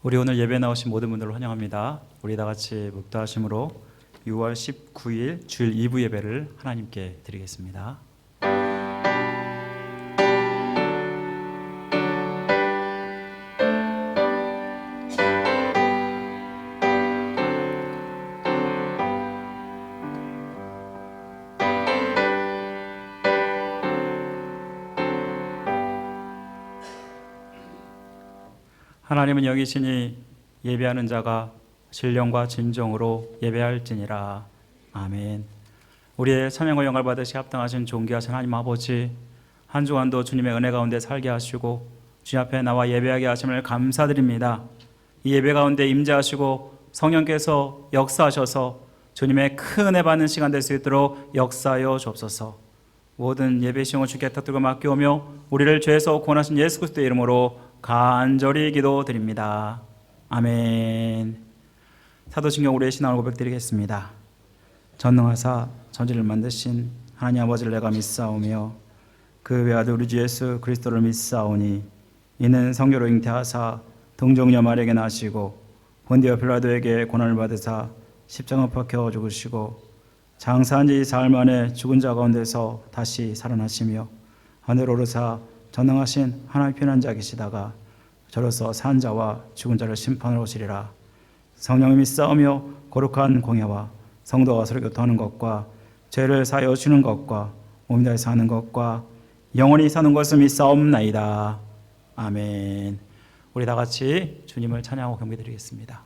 우리 오늘 예배 나오신 모든 분들을 환영합니다. 우리 다 같이 묵도하심으로 6월 19일 주일 2부 예배를 하나님께 드리겠습니다. 하나님은 여기시니 예배하는 자가 신령과 진정으로 예배할지니라. 아멘. 우리의 찬양과 영광을 받으시 합당하신 존귀하신 하나님 아버지, 한 주간도 주님의 은혜 가운데 살게 하시고 주님 앞에 나와 예배하게 하심을 감사드립니다. 이 예배 가운데 임재하시고 성령께서 역사하셔서 주님의 큰 은혜 받는 시간 될 수 있도록 역사하여 주옵소서. 모든 예배 시험을 주께 터뜨리고 맡겨오며 우리를 죄에서 구원하신 예수 그리스도의 이름으로 간절히 기도드립니다. 아멘. 사도신경 우리의 신앙을 고백드리겠습니다. 전능하사 천지를 만드신 하나님 아버지를 내가 믿사오며 그 외아들 우리 주 예수 그리스도를 믿사오니 이는 성교로 잉태하사 동정녀 마리아에게 나시고 본디오 빌라도에게 고난을 받으사 십자가 못 박혀 죽으시고 장사한 지 사흘 만에 죽은 자 가운데서 다시 살아나시며 하늘 오르사 전능하신 하나님의 편한 자 계시다가 저로서 산 자와 죽은 자를 심판하러 오시리라. 성령이 믿사오며 거룩한 공예와 성도가 서로 교통하는 것과 죄를 사하여 주는 것과 몸이 다해 사는 것과 영원히 사는 것을 믿사옵나이다. 아멘. 우리 다 같이 주님을 찬양하고 경배드리겠습니다.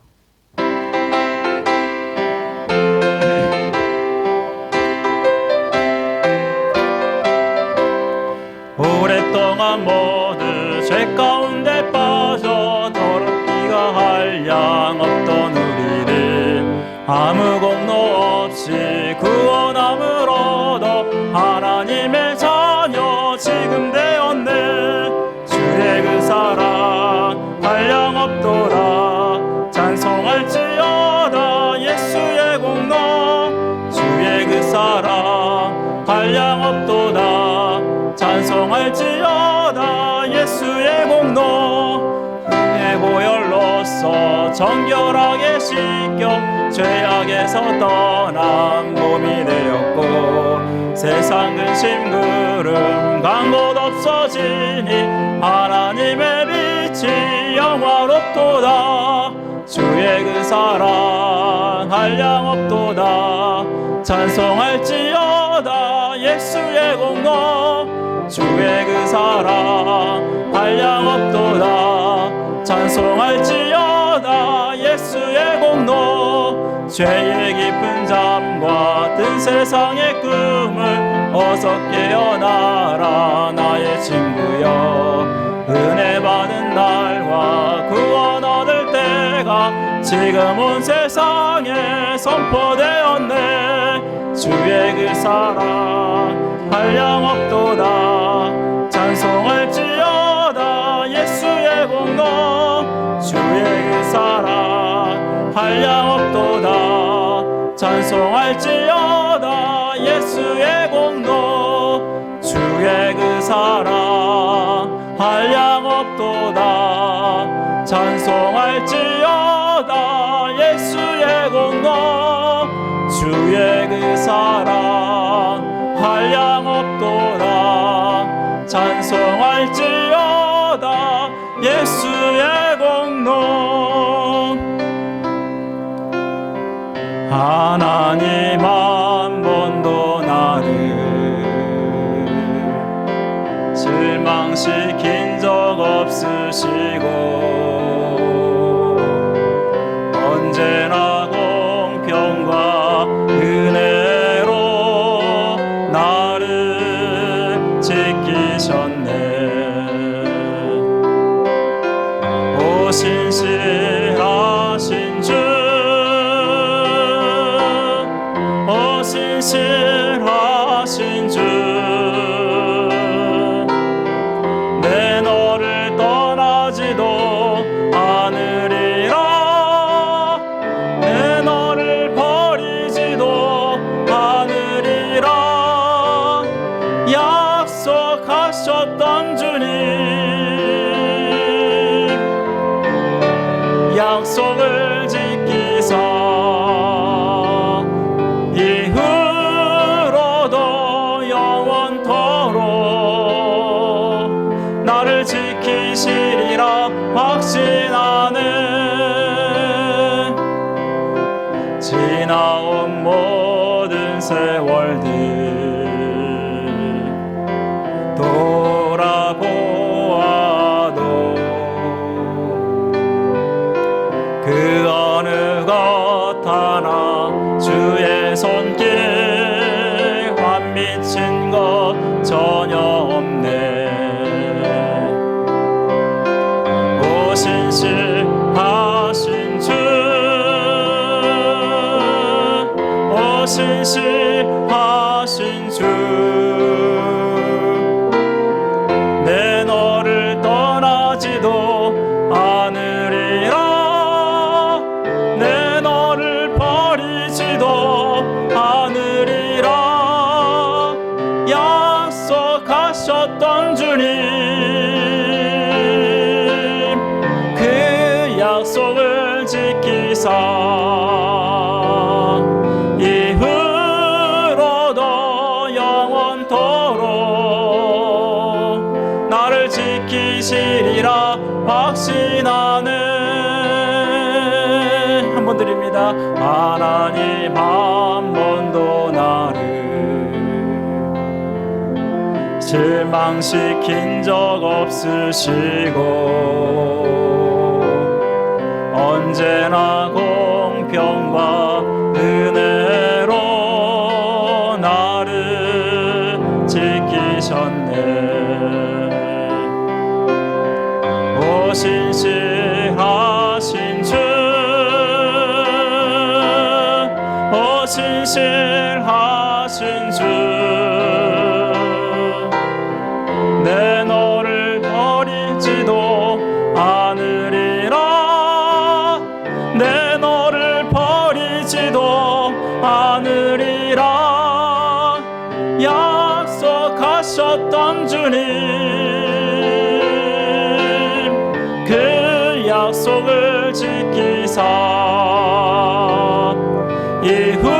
오랫동안 모두 죄 가운데 빠져 더럽기가 한량 없던 우리를 아무 공로 없이 구원함을 얻어 하나님의 자녀 지금 되었네. 주의 그 사랑 한량 없도다 찬송할지어다 예수의 공로. 주의 그 사랑 한량 없도다 찬송할지어다 예수의 공로. 은혜 보혈로서 정결하게 씻겨 죄악에서 떠난 몸이 되었고 세상 근심 구름 간 곳 없어지니 하나님의 빛이 영화롭도다. 주의 그 사랑 한량 없도다 찬송할지어다 예수의 공로. 주의 그 사랑 한량 없도다 찬송할지어다 예수의 공로. 죄의 깊은 잠과 든 세상의 꿈을 어서 깨어나라 나의 친구여. 은혜 받은 날과 구원 얻을 때가 지금 온 세상에 선포되었네. 주의 그 사랑 한량 없도다 찬송할지어다 예수의 공로. 주의 그 사랑 한량 없도다 찬송할지어다 예수의 공로. 주의 그 사랑 한량 없도다 찬송할지어다 예수의 공로. 주의 그 사랑 한량 없도다 찬송할지어다 예수의 공로. 하나님 한 번도 나를 실망시킨 적 없으시고 언제나 공평과 은혜로 나를 지키셨네. 오 신실하신 주, 오 신실하신 주, 내 너를 떠나지도 않으리라. 내 너를 버리지도 않으리라. 약속하셨던 주님, 약속을 지키사 이후로도 영원토록 나를 지키시리라 확신하는 지나온 모든 세월들 돌아보아도 그 어느 것 하나 주의 손길 안 미친 것 전혀 없네. 오 신실하신 주, 오 신실하신 주, 내 너를 떠나지도 않으리라, 내 너를 버리지도 않으리라 약속하셨던 주님, 그 약속을 지키사 이후로도 영원토록 나를 지키시리라 확신하는 한 번 드립니다. 하나님 한 번도 나를 실망시킨 적 없으시고 언제나 공평과 은혜로 나를 지키셨네. 오 신실하신 주, 오 신실하신 주, 내 너를 버리지도 않으리라, 내 너를 버리지도 않으리라 약속하셨던 주님, 그 약속을 지키사 이후로도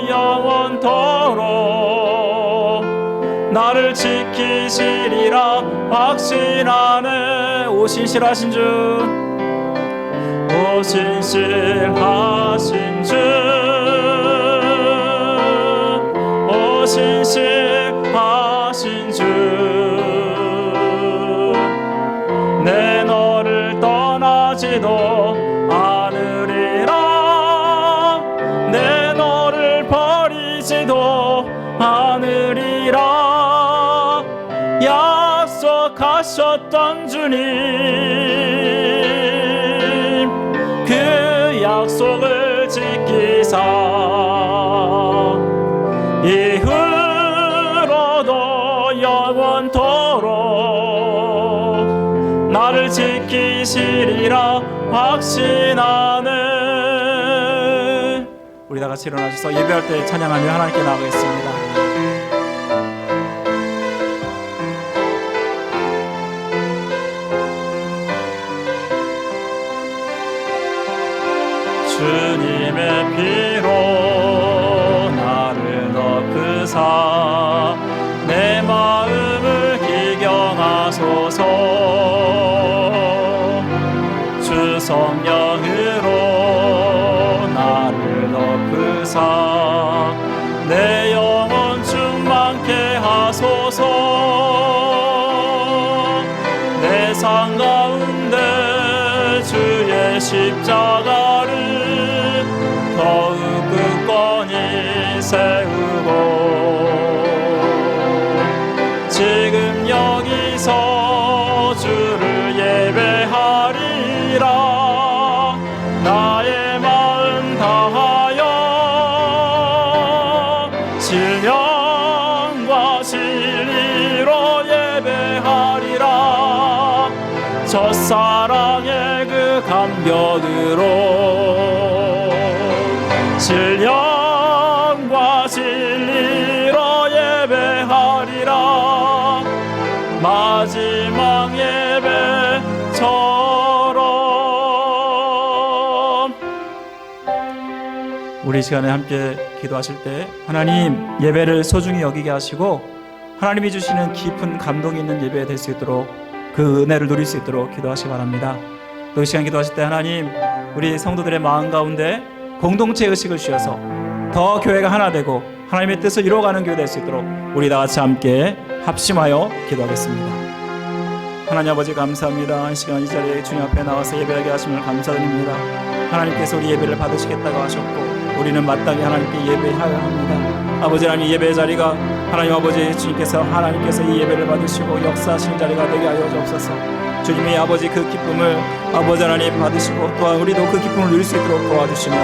영원토록 나를 지키시리라 확신하네. 오 신실하신 주, 오 신실하신 주, 오 신실하신 주, 내 너를 떠나지도 않으리라, 내 너를 버리지도 않으리라 약속하셨던 주님, 그 약속을 지키사 이후로도 영원토록 나를 지키시리라 확신하네. 우리 다 같이 일어나셔서 예배할 때 찬양하며 하나님께 나아가겠습니다. 주님의 피로 나를 덮으사 내 마음을 기경하소서. 주 성령으로 나를 덮으사 내 영혼 충만케 하소서. 내 삶 가운데 주의 십자가를 더욱 굳건히 세우고 지금 여기서 주를 예배하리라. 나의 마음 다하여 신령과 진리로 예배하리라. 첫사랑의 그 감격으로 신령과 진리로 예배하리라. 마지막 예배처럼 우리 시간에 함께 기도하실 때 하나님 예배를 소중히 여기게 하시고 하나님이 주시는 깊은 감동이 있는 예배 될 수 있도록 그 은혜를 누릴 수 있도록 기도하시기 바랍니다. 또 이 시간 기도하실 때 하나님 우리 성도들의 마음 가운데 공동체 의식을 주셔서 더 교회가 하나 되고 하나님의 뜻을 이루어가는 교회 될 수 있도록 우리 다 같이 함께 합심하여 기도하겠습니다. 하나님 아버지 감사합니다. 이 시간 이 자리에 주님 앞에 나와서 예배하게 하심을 감사드립니다. 하나님께서 우리 예배를 받으시겠다고 하셨고 우리는 마땅히 하나님께 예배하여야 합니다. 아버지 하나님 예배의 자리가 하나님 아버지 주님께서 하나님께서 이 예배를 받으시고 역사하시는 자리가 되게 하여 주옵소서. 주님이 아버지 그 기쁨을 아버지 하나님 받으시고 또한 우리도 그 기쁨을 누릴 수 있도록 도와주시며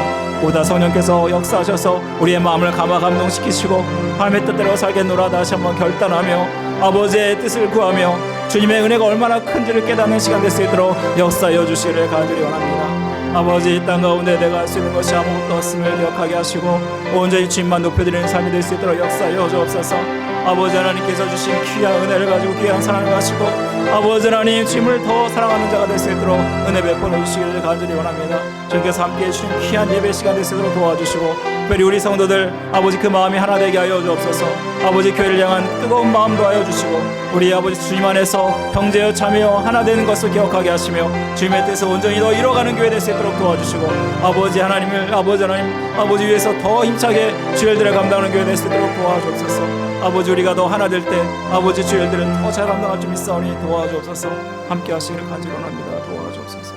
보다 성령께서 역사하셔서 우리의 마음을 감동시키시고 하나님의 뜻대로 살겠노라 다시 한번 결단하며 아버지의 뜻을 구하며 주님의 은혜가 얼마나 큰지를 깨닫는 시간 될 수 있도록 역사하여 주시기를 간절히 원합니다. 아버지 이 땅 가운데 내가 할 수 있는 것이 아무것도 없음을 기억하게 하시고 온전히 주님만 높여드리는 삶이 될 수 있도록 역사하여 주옵소서. 아버지 하나님께서 주신 귀한 은혜를 가지고 귀한 사랑을 가지고 아버지 하나님 주님을 더 사랑하는 자가 될 수 있도록 은혜 베풀어 주시기를 간절히 원합니다. 주님께서 함께해 주신 귀한 예배 시간 될 수 있도록 도와주시고 특별히 우리 성도들 아버지 그 마음이 하나 되게 하여 주옵소서. 아버지 교회를 향한 뜨거운 마음도 하여 주시고 우리 아버지 주님 안에서 형제여 자매여 하나 되는 것을 기억하게 하시며 주님의 뜻을 온전히 더 이뤄가는 교회 될 수 있도록 도와주시고 아버지 하나님을 아버지 하나님 아버지 위해서 더 힘차게 주일들을 감당하는 교회 될 수 있도록 도와주옵소서. 아버지 우리가 더 하나 될 때 아버지 주일들은 더 잘 감당할 줄 믿사오니 도와주옵소서. 함께 하시기를 간절히 원합니다. 도와주옵소서.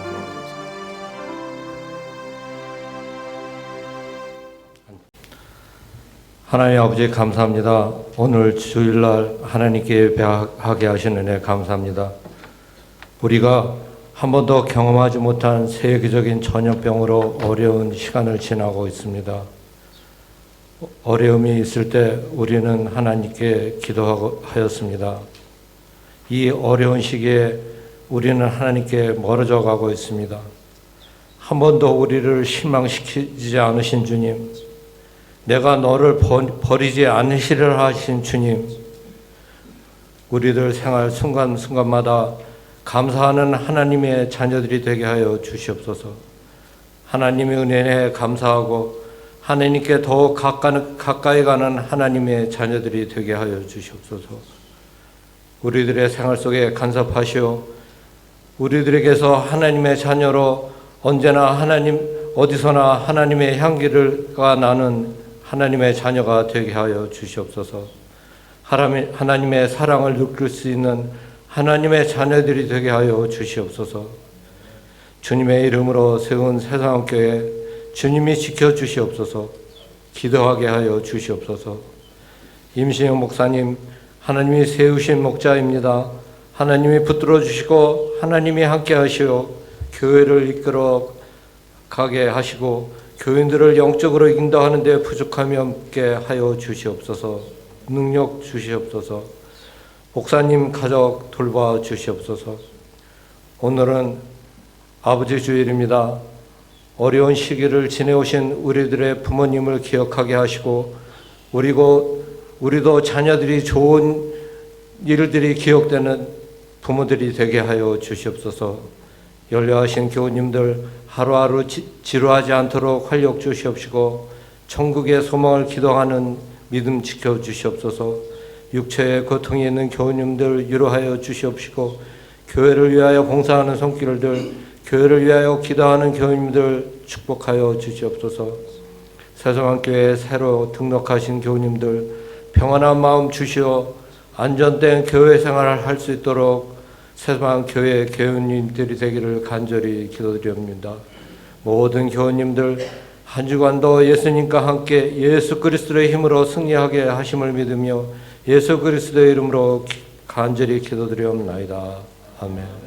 하나님 아버지 감사합니다. 오늘 주일날 하나님께 예배하게 하신 은혜 감사합니다. 우리가 한 번도 경험하지 못한 세계적인 전염병으로 어려운 시간을 지나고 있습니다. 어려움이 있을 때 우리는 하나님께 기도하였습니다. 이 어려운 시기에 우리는 하나님께 멀어져 가고 있습니다. 한 번도 우리를 실망시키지 않으신 주님, 내가 너를 버리지 않으시리라 하신 주님, 우리들 생활 순간순간마다 감사하는 하나님의 자녀들이 되게 하여 주시옵소서. 하나님의 은혜에 감사하고 하나님께 더욱 가까이 가는 하나님의 자녀들이 되게 하여 주시옵소서. 우리들의 생활 속에 간섭하시오 우리들에게서 하나님의 자녀로 언제나 하나님 어디서나 하나님의 향기가 나는 하나님의 자녀가 되게 하여 주시옵소서. 하나님의 사랑을 느낄 수 있는 하나님의 자녀들이 되게 하여 주시옵소서. 주님의 이름으로 세운 세상교회 주님이 지켜주시옵소서. 기도하게 하여 주시옵소서. 임신영 목사님 하나님이 세우신 목자입니다. 하나님이 붙들어 주시고 하나님이 함께 하시어 교회를 이끌어 가게 하시고 교인들을 영적으로 인도하는 데 부족함이 없게 하여 주시옵소서. 능력 주시옵소서. 목사님 가족 돌봐 주시옵소서. 오늘은 아버지 주일입니다. 어려운 시기를 지내오신 우리들의 부모님을 기억하게 하시고 우리도 자녀들이 좋은 일들이 기억되는 부모들이 되게 하여 주시옵소서. 연료하신 교우님들 하루하루 지루하지 않도록 활력 주시옵시고 천국의 소망을 기도하는 믿음 지켜주시옵소서. 육체의 고통이 있는 교우님들 위로하여 주시옵시고 교회를 위하여 봉사하는 손길들 교회를 위하여 기도하는 교우님들 축복하여 주시옵소서. 새송환교회에 새로 등록하신 교우님들 평안한 마음 주시어 안전된 교회 생활을 할 수 있도록 새송환교회 교우님들이 되기를 간절히 기도드립니다. 모든 교우님들 한 주간도 예수님과 함께 예수 그리스도의 힘으로 승리하게 하심을 믿으며 예수 그리스도의 이름으로 간절히 기도드리옵나이다. 아멘.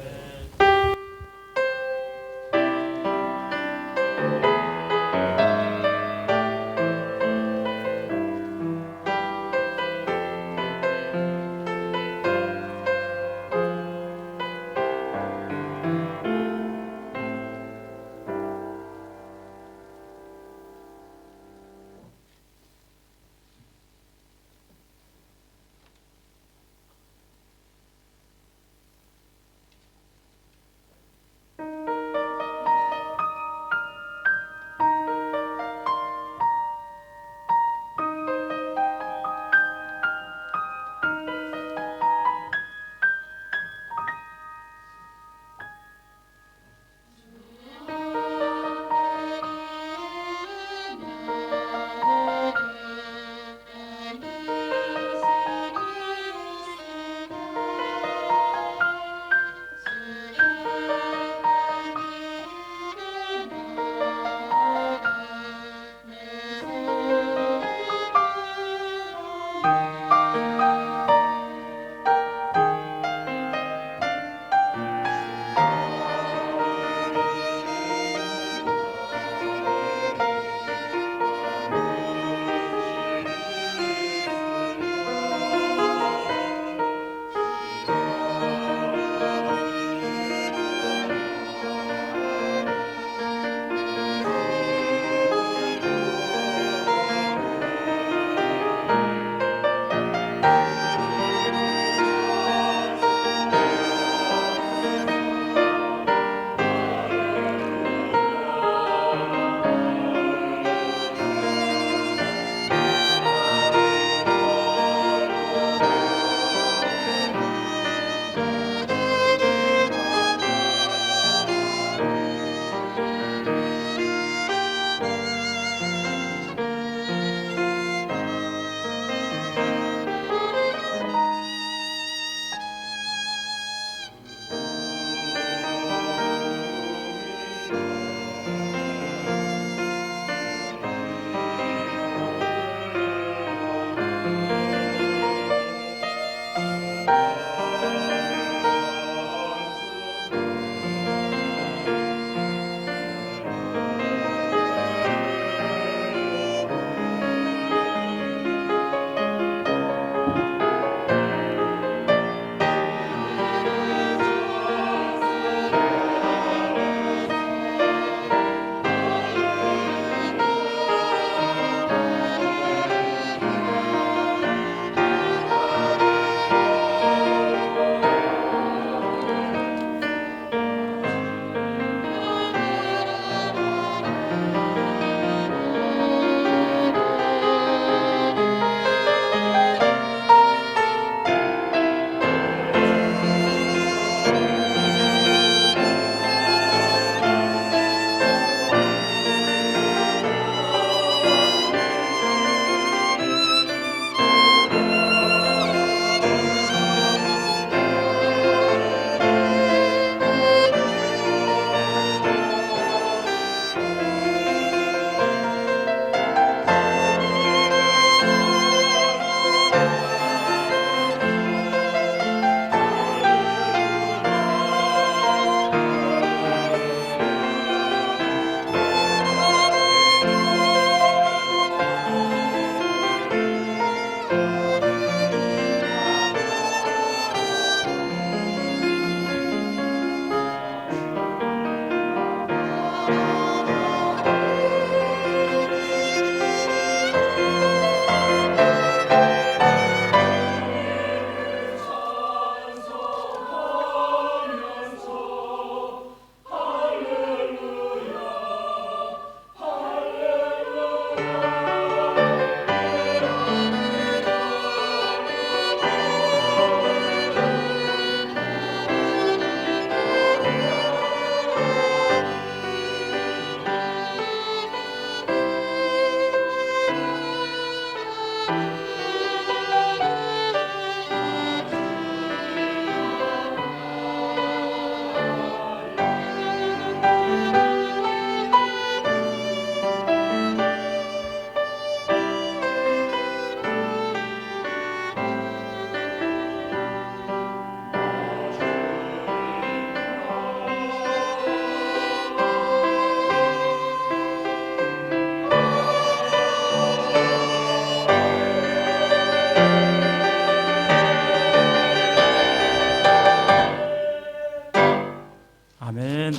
아멘.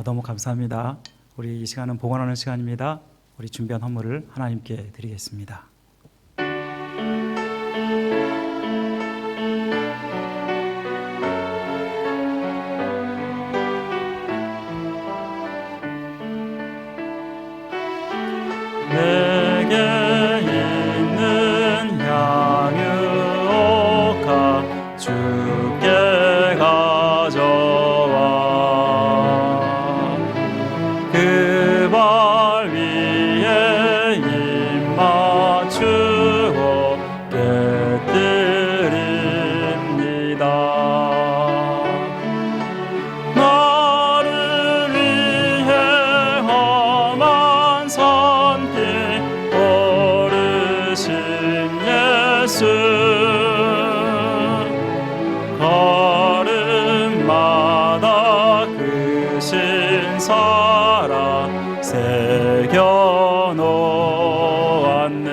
너무 감사합니다. 우리 이 시간은 봉헌하는 시간입니다. 우리 준비한 헌물을 하나님께 드리겠습니다. 내게 있는 향유옥화 주께 가져와 그 발 위에 입 맞추고 깨뜨립니다. 나를 위해 험한 산길 오르신 예수 걸음마다 그 신사랑 새겨 놓았네.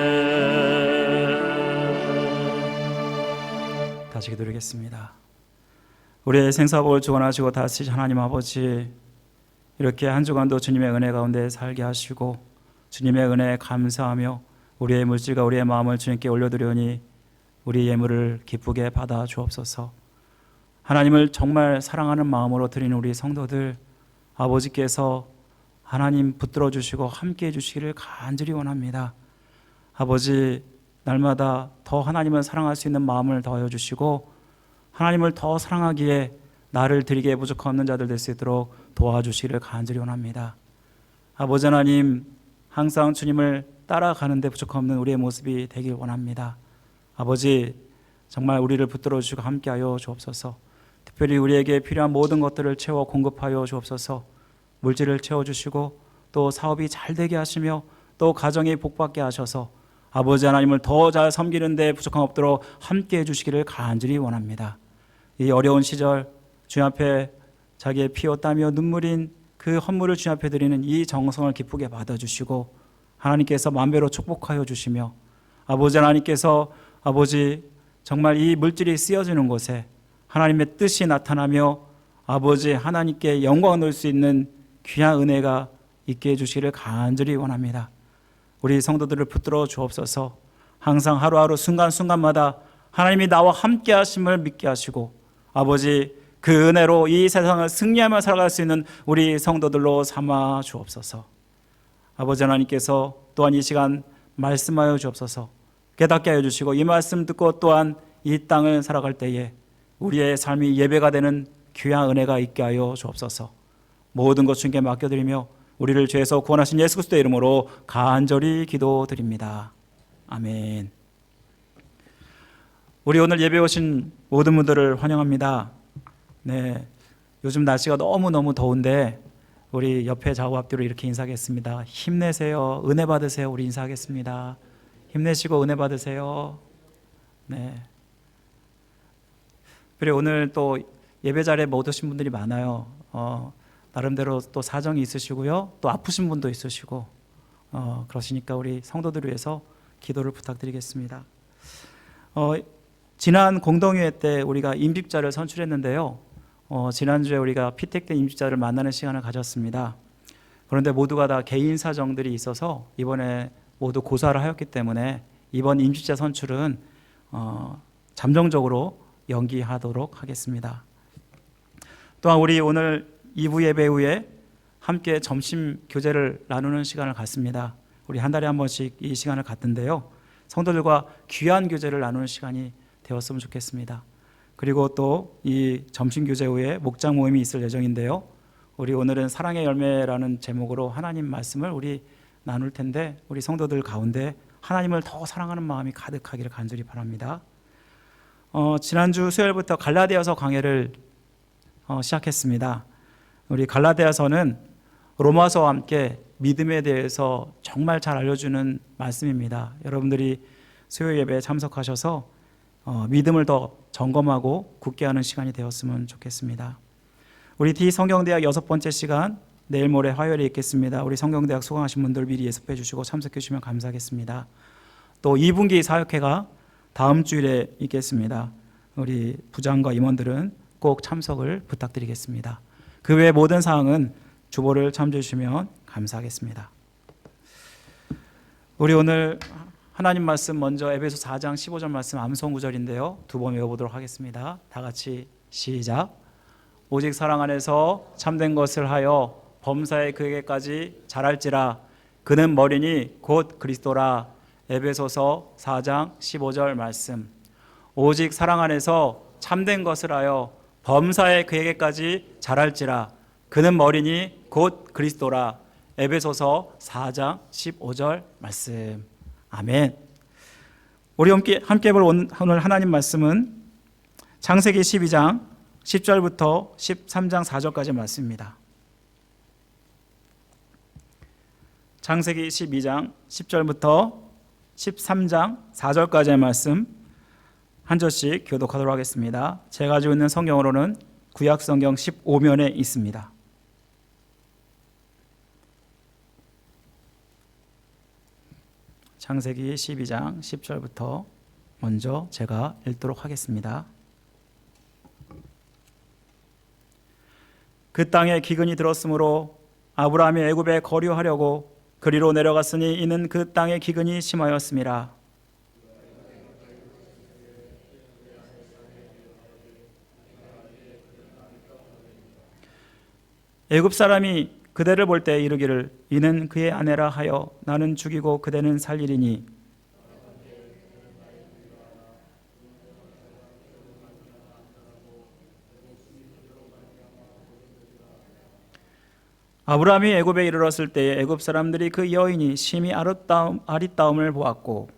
다시 기도드리겠습니다. 우리의 생사복을 주관하시고 다스리신 하나님 아버지, 이렇게 한 주간도 주님의 은혜 가운데 살게 하시고 주님의 은혜에 감사하며 우리의 물질과 우리의 마음을 주님께 올려드리오니 우리 예물을 기쁘게 받아 주옵소서. 하나님을 정말 사랑하는 마음으로 드리는 우리 성도들, 아버지께서 하나님 붙들어 주시고 함께해 주시기를 간절히 원합니다. 아버지, 날마다 더 하나님을 사랑할 수 있는 마음을 더하여 주시고 하나님을 더 사랑하기에 나를 드리기에 부족한 없는 자들 될 수 있도록 도와주시기를 간절히 원합니다. 아버지 하나님, 항상 주님을 따라가는데 부족한 없는 우리의 모습이 되길 원합니다. 아버지, 정말 우리를 붙들어 주시고 함께하여 주옵소서. 특별히 우리에게 필요한 모든 것들을 채워 공급하여 주옵소서. 물질을 채워주시고 또 사업이 잘 되게 하시며 또 가정이 복받게 하셔서 아버지 하나님을 더 잘 섬기는 데 부족함 없도록 함께해 주시기를 간절히 원합니다. 이 어려운 시절 주님 앞에 자기의 피와 땀이요 눈물인 그 헌물을 주님 앞에 드리는 이 정성을 기쁘게 받아주시고 하나님께서 만배로 축복하여 주시며 아버지 하나님께서 아버지 정말 이 물질이 쓰여지는 곳에 하나님의 뜻이 나타나며 아버지 하나님께 영광을 넣을 수 있는 귀한 은혜가 있게 해주시기를 간절히 원합니다. 우리 성도들을 붙들어 주옵소서. 항상 하루하루 순간순간마다 하나님이 나와 함께 하심을 믿게 하시고 아버지 그 은혜로 이 세상을 승리하며 살아갈 수 있는 우리 성도들로 삼아 주옵소서. 아버지 하나님께서 또한 이 시간 말씀하여 주옵소서. 깨닫게 하여 주시고 이 말씀 듣고 또한 이 땅을 살아갈 때에 우리의 삶이 예배가 되는 귀한 은혜가 있게 하여 주옵소서. 모든 것 주님께 맡겨드리며 우리를 죄에서 구원하신 예수 그리스도의 이름으로 간절히 기도드립니다. 아멘. 우리 오늘 예배 오신 모든 분들을 환영합니다. 네, 요즘 날씨가 너무너무 더운데 우리 옆에 좌우 앞뒤로 이렇게 인사하겠습니다. 힘내세요. 은혜 받으세요. 우리 인사하겠습니다. 힘내시고 은혜 받으세요. 네. 그리고 오늘 또 예배 자리에 못 오신 분들이 많아요. 나름대로 또 사정이 있으시고요. 또 아프신 분도 있으시고 그러시니까 우리 성도들을 위해서 기도를 부탁드리겠습니다. 지난 공동회의 때 우리가 임직자를 선출했는데요. 지난주에 우리가 피택된 임직자를 만나는 시간을 가졌습니다. 그런데 모두가 다 개인 사정들이 있어서 이번에 모두 고사를 하였기 때문에 이번 임직자 선출은 잠정적으로 연기하도록 하겠습니다. 또한 우리 오늘 2부 예배 후에 함께 점심 교제를 나누는 시간을 갖습니다. 우리 한 달에 한 번씩 이 시간을 갖는데요. 성도들과 귀한 교제를 나누는 시간이 되었으면 좋겠습니다. 그리고 또 이 점심 교제 후에 목장 모임이 있을 예정인데요. 우리 오늘은 사랑의 열매라는 제목으로 하나님 말씀을 우리 나눌 텐데 우리 성도들 가운데 하나님을 더 사랑하는 마음이 가득하기를 간절히 바랍니다. 지난주 수요일부터 갈라디아서 강해를 시작했습니다. 우리 갈라디아서는 로마서와 함께 믿음에 대해서 정말 잘 알려주는 말씀입니다. 여러분들이 수요 예배에 참석하셔서 믿음을 더 점검하고 굳게 하는 시간이 되었으면 좋겠습니다. 우리 D성경대학 6번째 시간 내일 모레 화요일에 있겠습니다. 우리 성경대학 수강하신 분들 미리 예습해 주시고 참석해 주시면 감사하겠습니다. 또 2분기 사역회가 다음 주일에 있겠습니다. 우리 부장과 임원들은 꼭 참석을 부탁드리겠습니다. 그 외 모든 사항은 주보를 참조해 주시면 감사하겠습니다. 우리 오늘 하나님 말씀 먼저 에베소 4장 15절 말씀 암송 구절인데요. 두 번 외워보도록 하겠습니다. 다 같이 시작. 오직 사랑 안에서 참된 것을 하여 범사에 그에게까지 자랄지라. 그는 머리니 곧 그리스도라. 에베소서 4장 15절 말씀. 오직 사랑 안에서 참된 것을 하여 범사에 그에게까지 자랄지라. 그는 머리니 곧 그리스도라. 에베소서 4장 15절 말씀. 아멘. 우리 함께 볼 오늘 하나님 말씀은 창세기 12장 10절부터 13장 4절까지 말씀입니다. 창세기 12장 10절부터 13장 4절까지의 말씀 한 절씩 교독하도록 하겠습니다. 제가 가지고 있는 성경으로는 구약성경 15면에 있습니다. 창세기 12장 10절부터 먼저 제가 읽도록 하겠습니다. 그 땅에 기근이 들었으므로 아브라함이 애굽에 거류하려고 그리로 내려갔으니 이는 그 땅에 기근이 심하였음이라. 애굽 사람이 그대를 볼 때 이르기를 이는 그의 아내라 하여 나는 죽이고 그대는 살리리니 아브라함이 애굽에 이르렀을 때에 애굽 사람들이 그 여인이 심히 아리따움을 보았고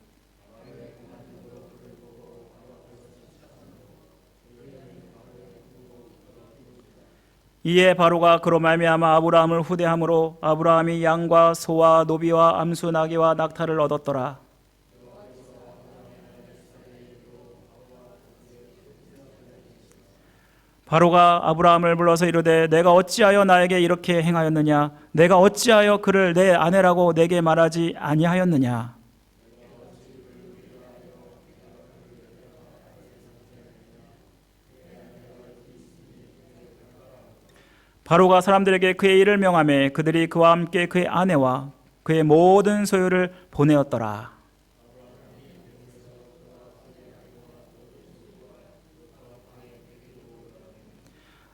이에 바로가 그로 말미암아 아브라함을 후대함으로 아브라함이 양과 소와 노비와 암수 나귀와 낙타를 얻었더라. 바로가 아브라함을 불러서 이르되 내가 어찌하여 나에게 이렇게 행하였느냐? 내가 어찌하여 그를 내 아내라고 내게 말하지 아니하였느냐? 바로가 사람들에게 그의 일을 명하매 그들이 그와 함께 그의 아내와 그의 모든 소유를 보내었더라.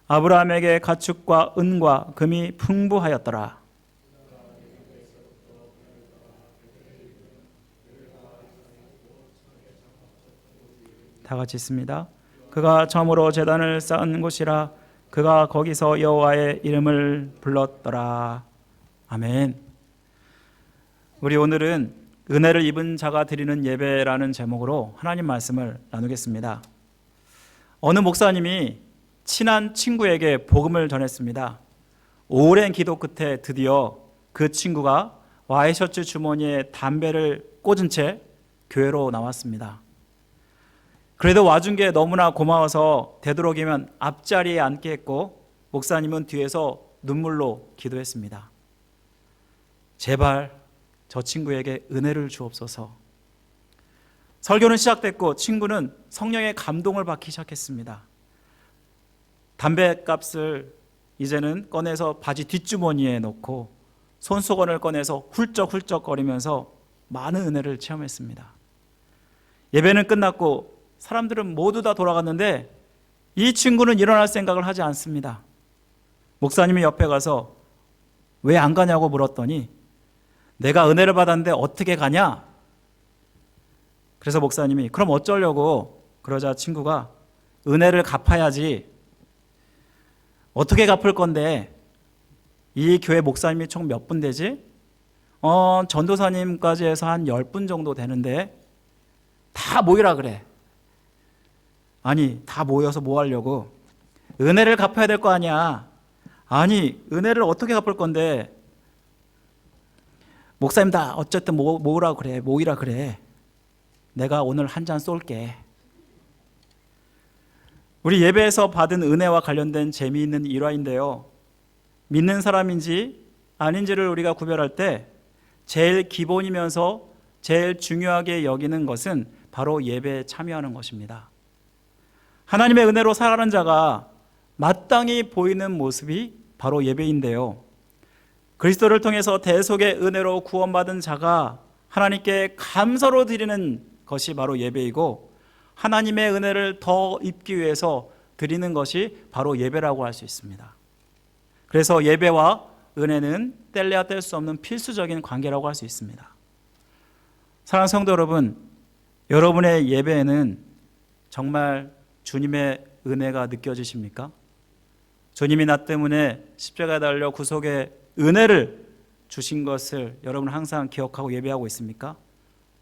아브라함에게 가축과 은과 금이 풍부하였더라. 다 같이 있습니다. 그가 처음으로 제단을 쌓은 곳이라. 그가 거기서 여호와의 이름을 불렀더라. 아멘. 우리 오늘은 은혜를 입은 자가 드리는 예배라는 제목으로 하나님 말씀을 나누겠습니다. 어느 목사님이 친한 친구에게 복음을 전했습니다. 오랜 기도 끝에 드디어 그 친구가 와이셔츠 주머니에 담배를 꽂은 채 교회로 나왔습니다. 그래도 와준 게 너무나 고마워서 되도록이면 앞자리에 앉게 했고 목사님은 뒤에서 눈물로 기도했습니다. 제발 저 친구에게 은혜를 주옵소서. 설교는 시작됐고 친구는 성령의 감동을 받기 시작했습니다. 담배값을 이제는 꺼내서 바지 뒷주머니에 넣고 손수건을 꺼내서 훌쩍훌쩍거리면서 많은 은혜를 체험했습니다. 예배는 끝났고 사람들은 모두 다 돌아갔는데 이 친구는 일어날 생각을 하지 않습니다. 목사님이 옆에 가서 왜 안 가냐고 물었더니 내가 은혜를 받았는데 어떻게 가냐? 그래서 목사님이 그럼 어쩌려고? 그러자 친구가 은혜를 갚아야지. 어떻게 갚을 건데? 이 교회 목사님이 총 몇 분 되지? 전도사님까지 해서 한 10분 정도 되는데 다 모이라 그래. 아니 다 모여서 뭐 하려고? 은혜를 갚아야 될 거 아니야. 아니 은혜를 어떻게 갚을 건데? 목사님 다 어쨌든 모으라 그래. 모이라 그래. 내가 오늘 한 잔 쏠게. 우리 예배에서 받은 은혜와 관련된 재미있는 일화인데요. 믿는 사람인지 아닌지를 우리가 구별할 때 제일 기본이면서 제일 중요하게 여기는 것은 바로 예배에 참여하는 것입니다. 하나님의 은혜로 살아가는 자가 마땅히 보이는 모습이 바로 예배인데요. 그리스도를 통해서 대속의 은혜로 구원받은 자가 하나님께 감사로 드리는 것이 바로 예배이고, 하나님의 은혜를 더 입기 위해서 드리는 것이 바로 예배라고 할 수 있습니다. 그래서 예배와 은혜는 뗄래야 뗄 수 없는 필수적인 관계라고 할 수 있습니다. 사랑하는 성도 여러분, 여러분의 예배에는 정말 주님의 은혜가 느껴지십니까? 주님이 나 때문에 십자가에 달려 구속의 은혜를 주신 것을 여러분 항상 기억하고 예배하고 있습니까?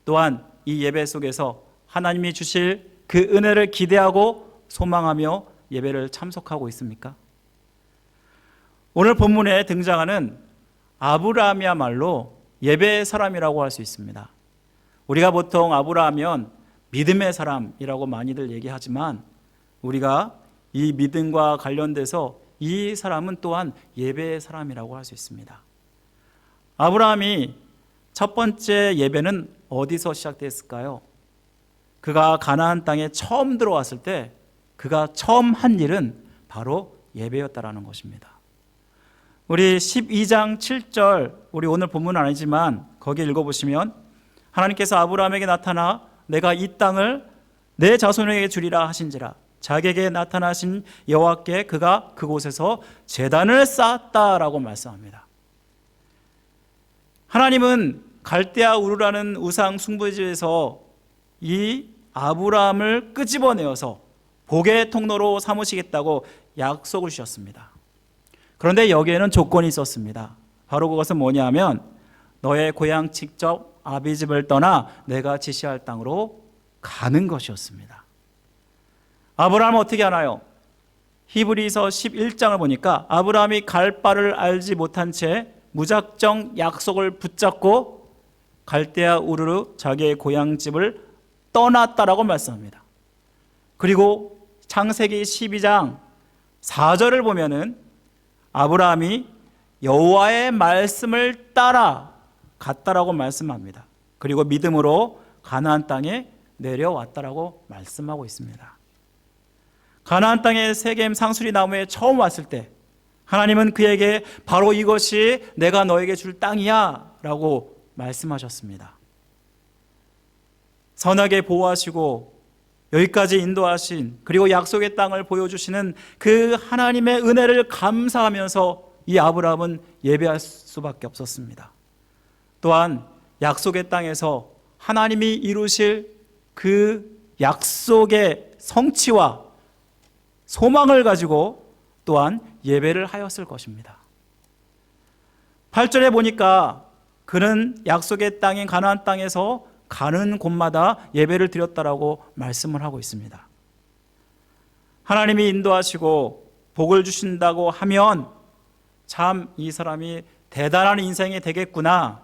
또한 이 예배 속에서 하나님이 주실 그 은혜를 기대하고 소망하며 예배를 참석하고 있습니까? 오늘 본문에 등장하는 아브라함이야말로 예배의 사람이라고 할 수 있습니다. 우리가 보통 아브라함이면 믿음의 사람이라고 많이들 얘기하지만, 우리가 이 믿음과 관련돼서 이 사람은 또한 예배의 사람이라고 할 수 있습니다. 아브라함이 첫 번째 예배는 어디서 시작됐을까요? 그가 가나안 땅에 처음 들어왔을 때 그가 처음 한 일은 바로 예배였다라는 것입니다. 우리 12장 7절, 우리 오늘 본문은 아니지만 거기 읽어보시면, 하나님께서 아브라함에게 나타나 내가 이 땅을 내 자손에게 주리라 하신지라, 자기에게 나타나신 여호와께 그가 그곳에서 제단을 쌓았다라고 말씀합니다. 하나님은 갈대아 우르라는 우상 숭배지에서 이 아브라함을 끄집어내어서 복의 통로로 삼으시겠다고 약속을 주셨습니다. 그런데 여기에는 조건이 있었습니다. 바로 그것은 뭐냐면, 너의 고향 직접 아비 집을 떠나 내가 지시할 땅으로 가는 것이었습니다. 아브라함은 어떻게 하나요? 히브리서 11장을 보니까 아브라함이 갈 바를 알지 못한 채 무작정 약속을 붙잡고 갈대아 우르르 자기의 고향 집을 떠났다라고 말씀합니다. 그리고 창세기 12장 4절을 보면은 아브라함이 여호와의 말씀을 따라 갔다라고 말씀합니다. 그리고 믿음으로 가나안 땅에 내려왔다라고 말씀하고 있습니다. 가나안 땅의 세겜 상수리 나무에 처음 왔을 때 하나님은 그에게 바로 이것이 내가 너에게 줄 땅이야 라고 말씀하셨습니다. 선하게 보호하시고 여기까지 인도하신, 그리고 약속의 땅을 보여주시는 그 하나님의 은혜를 감사하면서 이 아브라함은 예배할 수밖에 없었습니다. 또한 약속의 땅에서 하나님이 이루실 그 약속의 성취와 소망을 가지고 또한 예배를 하였을 것입니다. 8절에 보니까 그는 약속의 땅인 가나안 땅에서 가는 곳마다 예배를 드렸다라고 말씀을 하고 있습니다. 하나님이 인도하시고 복을 주신다고 하면 참 이 사람이 대단한 인생이 되겠구나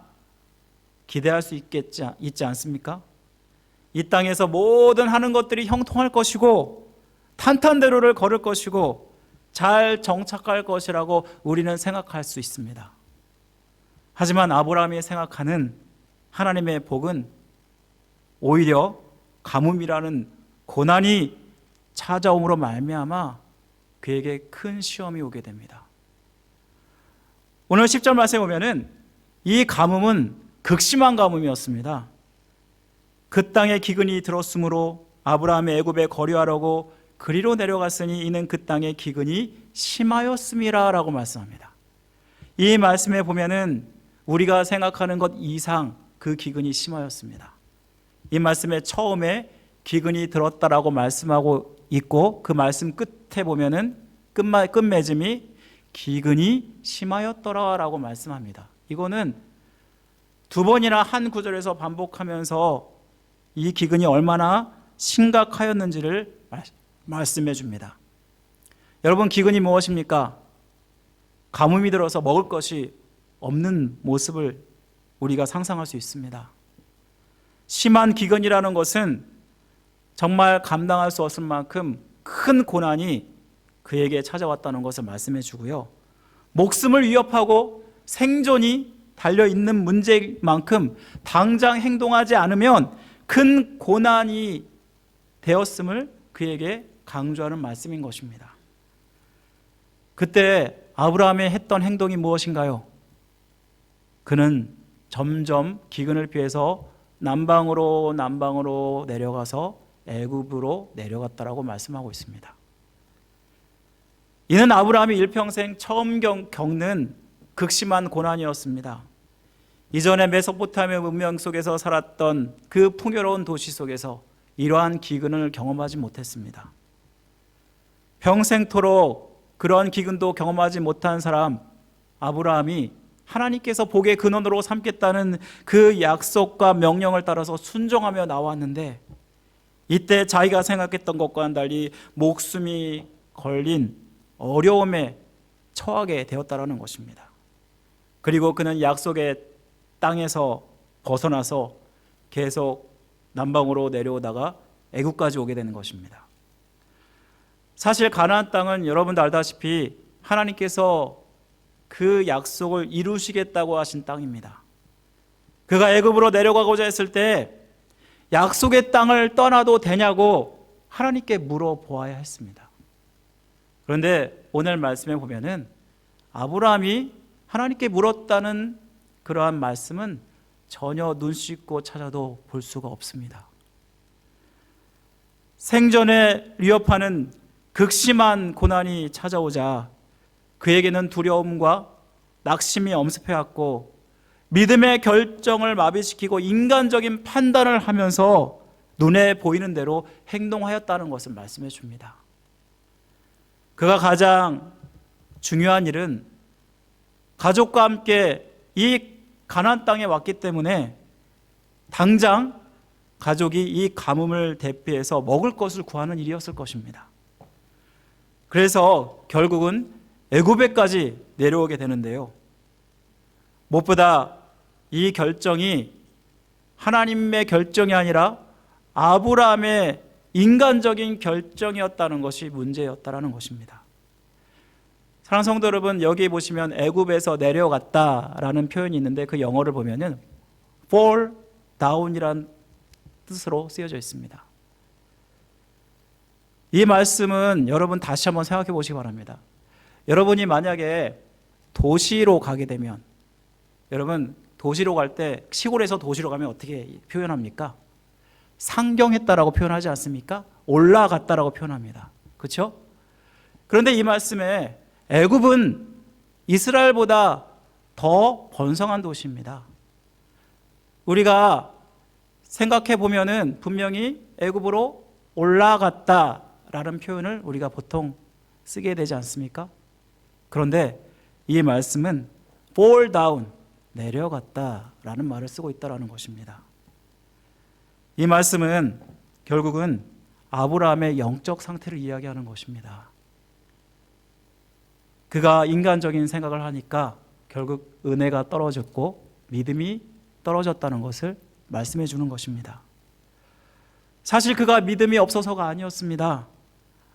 기대할 수 있지 않습니까? 이 땅에서 모든 하는 것들이 형통할 것이고 탄탄대로를 걸을 것이고 잘 정착할 것이라고 우리는 생각할 수 있습니다. 하지만 아브라함이 생각하는 하나님의 복은 오히려 가뭄이라는 고난이 찾아옴으로 말미암아 그에게 큰 시험이 오게 됩니다. 오늘 10절 말씀에 보면은 이 가뭄은 극심한 가뭄이었습니다. 그 땅에 기근이 들었으므로 아브라함의 애굽에 거류하려고 그리로 내려갔으니 이는 그 땅에 기근이 심하였음이라 라고 말씀합니다. 이 말씀에 보면은 우리가 생각하는 것 이상 그 기근이 심하였습니다. 이 말씀에 처음에 기근이 들었다라고 말씀하고 있고, 그 말씀 끝에 보면은 끝맺음이 기근이 심하였더라라고 말씀합니다. 이거는 두 번이나 한 구절에서 반복하면서 이 기근이 얼마나 심각하였는지를 말씀해 줍니다. 여러분, 기근이 무엇입니까? 가뭄이 들어서 먹을 것이 없는 모습을 우리가 상상할 수 있습니다. 심한 기근이라는 것은 정말 감당할 수 없을 만큼 큰 고난이 그에게 찾아왔다는 것을 말씀해 주고요. 목숨을 위협하고 생존이 달려있는 문제만큼 당장 행동하지 않으면 큰 고난이 되었음을 그에게 강조하는 말씀인 것입니다. 그때 아브라함이 했던 행동이 무엇인가요? 그는 점점 기근을 피해서 남방으로 내려가서 애굽으로 내려갔다라고 말씀하고 있습니다. 이는 아브라함이 일평생 처음 겪는 극심한 고난이었습니다. 이전에 메소포타미아 문명 속에서 살았던 그 풍요로운 도시 속에서 이러한 기근을 경험하지 못했습니다. 평생토록 그러한 기근도 경험하지 못한 사람 아브라함이 하나님께서 복의 근원으로 삼겠다는 그 약속과 명령을 따라서 순종하며 나왔는데, 이때 자기가 생각했던 것과는 달리 목숨이 걸린 어려움에 처하게 되었다는 것입니다. 그리고 그는 약속의 땅에서 벗어나서 계속 남방으로 내려오다가 애굽까지 오게 되는 것입니다. 사실 가나안 땅은 여러분도 알다시피 하나님께서 그 약속을 이루시겠다고 하신 땅입니다. 그가 애굽으로 내려가고자 했을 때 약속의 땅을 떠나도 되냐고 하나님께 물어보아야 했습니다. 그런데 오늘 말씀에 보면은 아브라함이 하나님께 물었다는 그러한 말씀은 전혀 눈 씻고 찾아도 볼 수가 없습니다. 생존에 위협하는 극심한 고난이 찾아오자 그에게는 두려움과 낙심이 엄습해왔고, 믿음의 결정을 마비시키고 인간적인 판단을 하면서 눈에 보이는 대로 행동하였다는 것을 말씀해 줍니다. 그가 가장 중요한 일은 가족과 함께 이 가나안 땅에 왔기 때문에 당장 가족이 이 가뭄을 대피해서 먹을 것을 구하는 일이었을 것입니다. 그래서 결국은 애굽에까지 내려오게 되는데요. 무엇보다 이 결정이 하나님의 결정이 아니라 아브라함의 인간적인 결정이었다는 것이 문제였다라는 것입니다. 사랑하는 성도 여러분, 여기 보시면 애굽에서 내려갔다라는 표현이 있는데 그 영어를 보면은 fall down이란 뜻으로 쓰여져 있습니다. 이 말씀은 여러분 다시 한번 생각해 보시기 바랍니다. 여러분이 만약에 도시로 가게 되면, 여러분 도시로 갈 때 시골에서 도시로 가면 어떻게 표현합니까? 상경했다라고 표현하지 않습니까? 올라갔다라고 표현합니다. 그렇죠? 그런데 이 말씀에 애굽은 이스라엘보다 더 번성한 도시입니다. 우리가 생각해 보면은 분명히 애굽으로 올라갔다라는 표현을 우리가 보통 쓰게 되지 않습니까? 그런데 이 말씀은 fall down, 내려갔다라는 말을 쓰고 있다라는 것입니다. 이 말씀은 결국은 아브라함의 영적 상태를 이야기하는 것입니다. 그가 인간적인 생각을 하니까 결국 은혜가 떨어졌고 믿음이 떨어졌다는 것을 말씀해 주는 것입니다. 사실 그가 믿음이 없어서가 아니었습니다.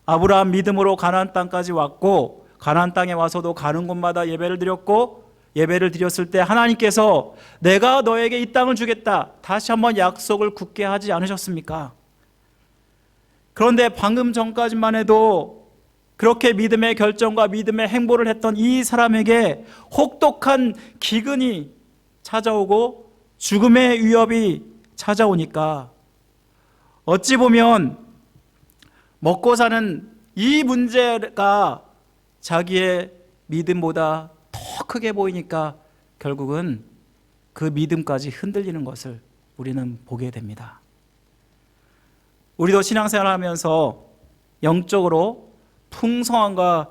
아브라함 믿음으로 가나안 땅까지 왔고, 가나안 땅에 와서도 가는 곳마다 예배를 드렸고, 예배를 드렸을 때 하나님께서 내가 너에게 이 땅을 주겠다, 다시 한번 약속을 굳게 하지 않으셨습니까? 그런데 방금 전까지만 해도 그렇게 믿음의 결정과 믿음의 행보를 했던 이 사람에게 혹독한 기근이 찾아오고 죽음의 위협이 찾아오니까 어찌 보면 먹고 사는 이 문제가 자기의 믿음보다 더 크게 보이니까 결국은 그 믿음까지 흔들리는 것을 우리는 보게 됩니다. 우리도 신앙생활을 하면서 영적으로 풍성함과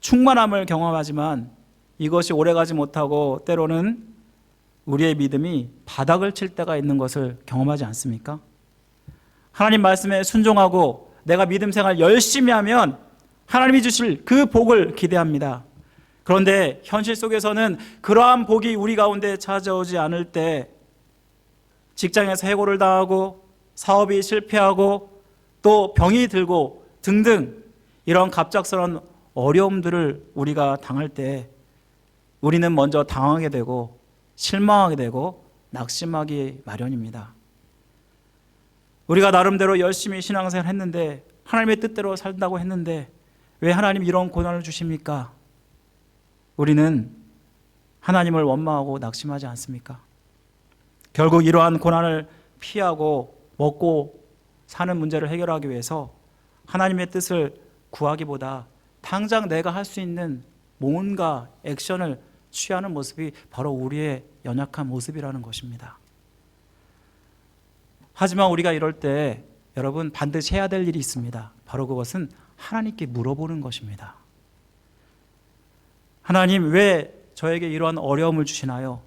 충만함을 경험하지만 이것이 오래가지 못하고 때로는 우리의 믿음이 바닥을 칠 때가 있는 것을 경험하지 않습니까? 하나님 말씀에 순종하고 내가 믿음 생활 열심히 하면 하나님이 주실 그 복을 기대합니다. 그런데 현실 속에서는 그러한 복이 우리 가운데 찾아오지 않을 때 직장에서 해고를 당하고 사업이 실패하고 또 병이 들고 등등 이런 갑작스러운 어려움들을 우리가 당할 때 우리는 먼저 당하게 되고 실망하게 되고 낙심하기 마련입니다. 우리가 나름대로 열심히 신앙생활 했는데 하나님의 뜻대로 산다고 했는데 왜 하나님 이런 고난을 주십니까? 우리는 하나님을 원망하고 낙심하지 않습니까? 결국 이러한 고난을 피하고 먹고 사는 문제를 해결하기 위해서 하나님의 뜻을 구하기보다 당장 내가 할 수 있는 뭔가 액션을 취하는 모습이 바로 우리의 연약한 모습이라는 것입니다. 하지만 우리가 이럴 때 여러분 반드시 해야 될 일이 있습니다. 바로 그것은 하나님께 물어보는 것입니다. 하나님, 왜 저에게 이러한 어려움을 주시나요?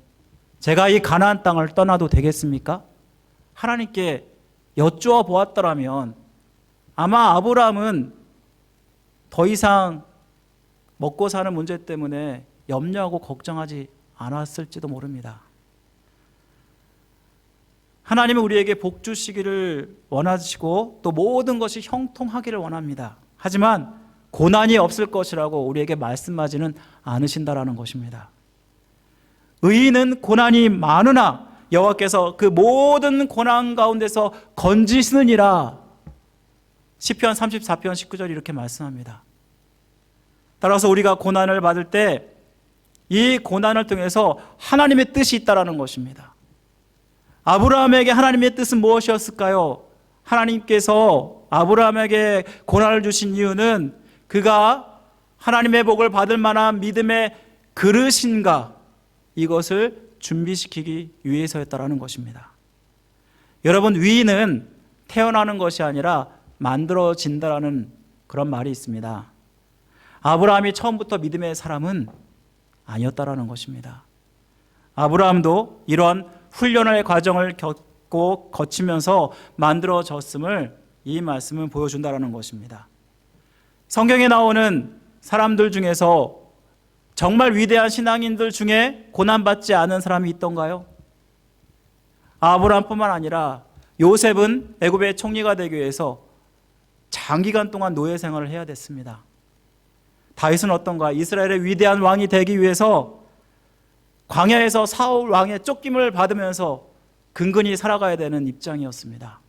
제가 이 가나안 땅을 떠나도 되겠습니까? 하나님께 여쭈어 보았더라면 아마 아브라함은 더 이상 먹고 사는 문제 때문에 염려하고 걱정하지 않았을지도 모릅니다. 하나님은 우리에게 복 주시기를 원하시고 또 모든 것이 형통하기를 원합니다. 하지만 고난이 없을 것이라고 우리에게 말씀하지는 않으신다라는 것입니다. 의인은 고난이 많으나 여호와께서 그 모든 고난 가운데서 건지시느니라. 시편 34편 19절 이렇게 말씀합니다. 따라서 우리가 고난을 받을 때 이 고난을 통해서 하나님의 뜻이 있다라는 것입니다. 아브라함에게 하나님의 뜻은 무엇이었을까요? 하나님께서 아브라함에게 고난을 주신 이유는 그가 하나님의 복을 받을 만한 믿음의 그릇인가, 이것을 준비시키기 위해서였다라는 것입니다. 여러분, 위인은 태어나는 것이 아니라 만들어진다라는 그런 말이 있습니다. 아브라함이 처음부터 믿음의 사람은 아니었다라는 것입니다. 아브라함도 이러한 훈련의 과정을 겪고 거치면서 만들어졌음을 이 말씀은 보여준다라는 것입니다. 성경에 나오는 사람들 중에서 정말 위대한 신앙인들 중에 고난받지 않은 사람이 있던가요? 아브라함뿐만 아니라 요셉은 애굽의 총리가 되기 위해서 장기간 동안 노예 생활을 해야 됐습니다. 다윗은 어떤가? 이스라엘의 위대한 왕이 되기 위해서 광야에서 사울 왕의 쫓김을 받으면서 근근히 살아가야 되는 입장이었습니다.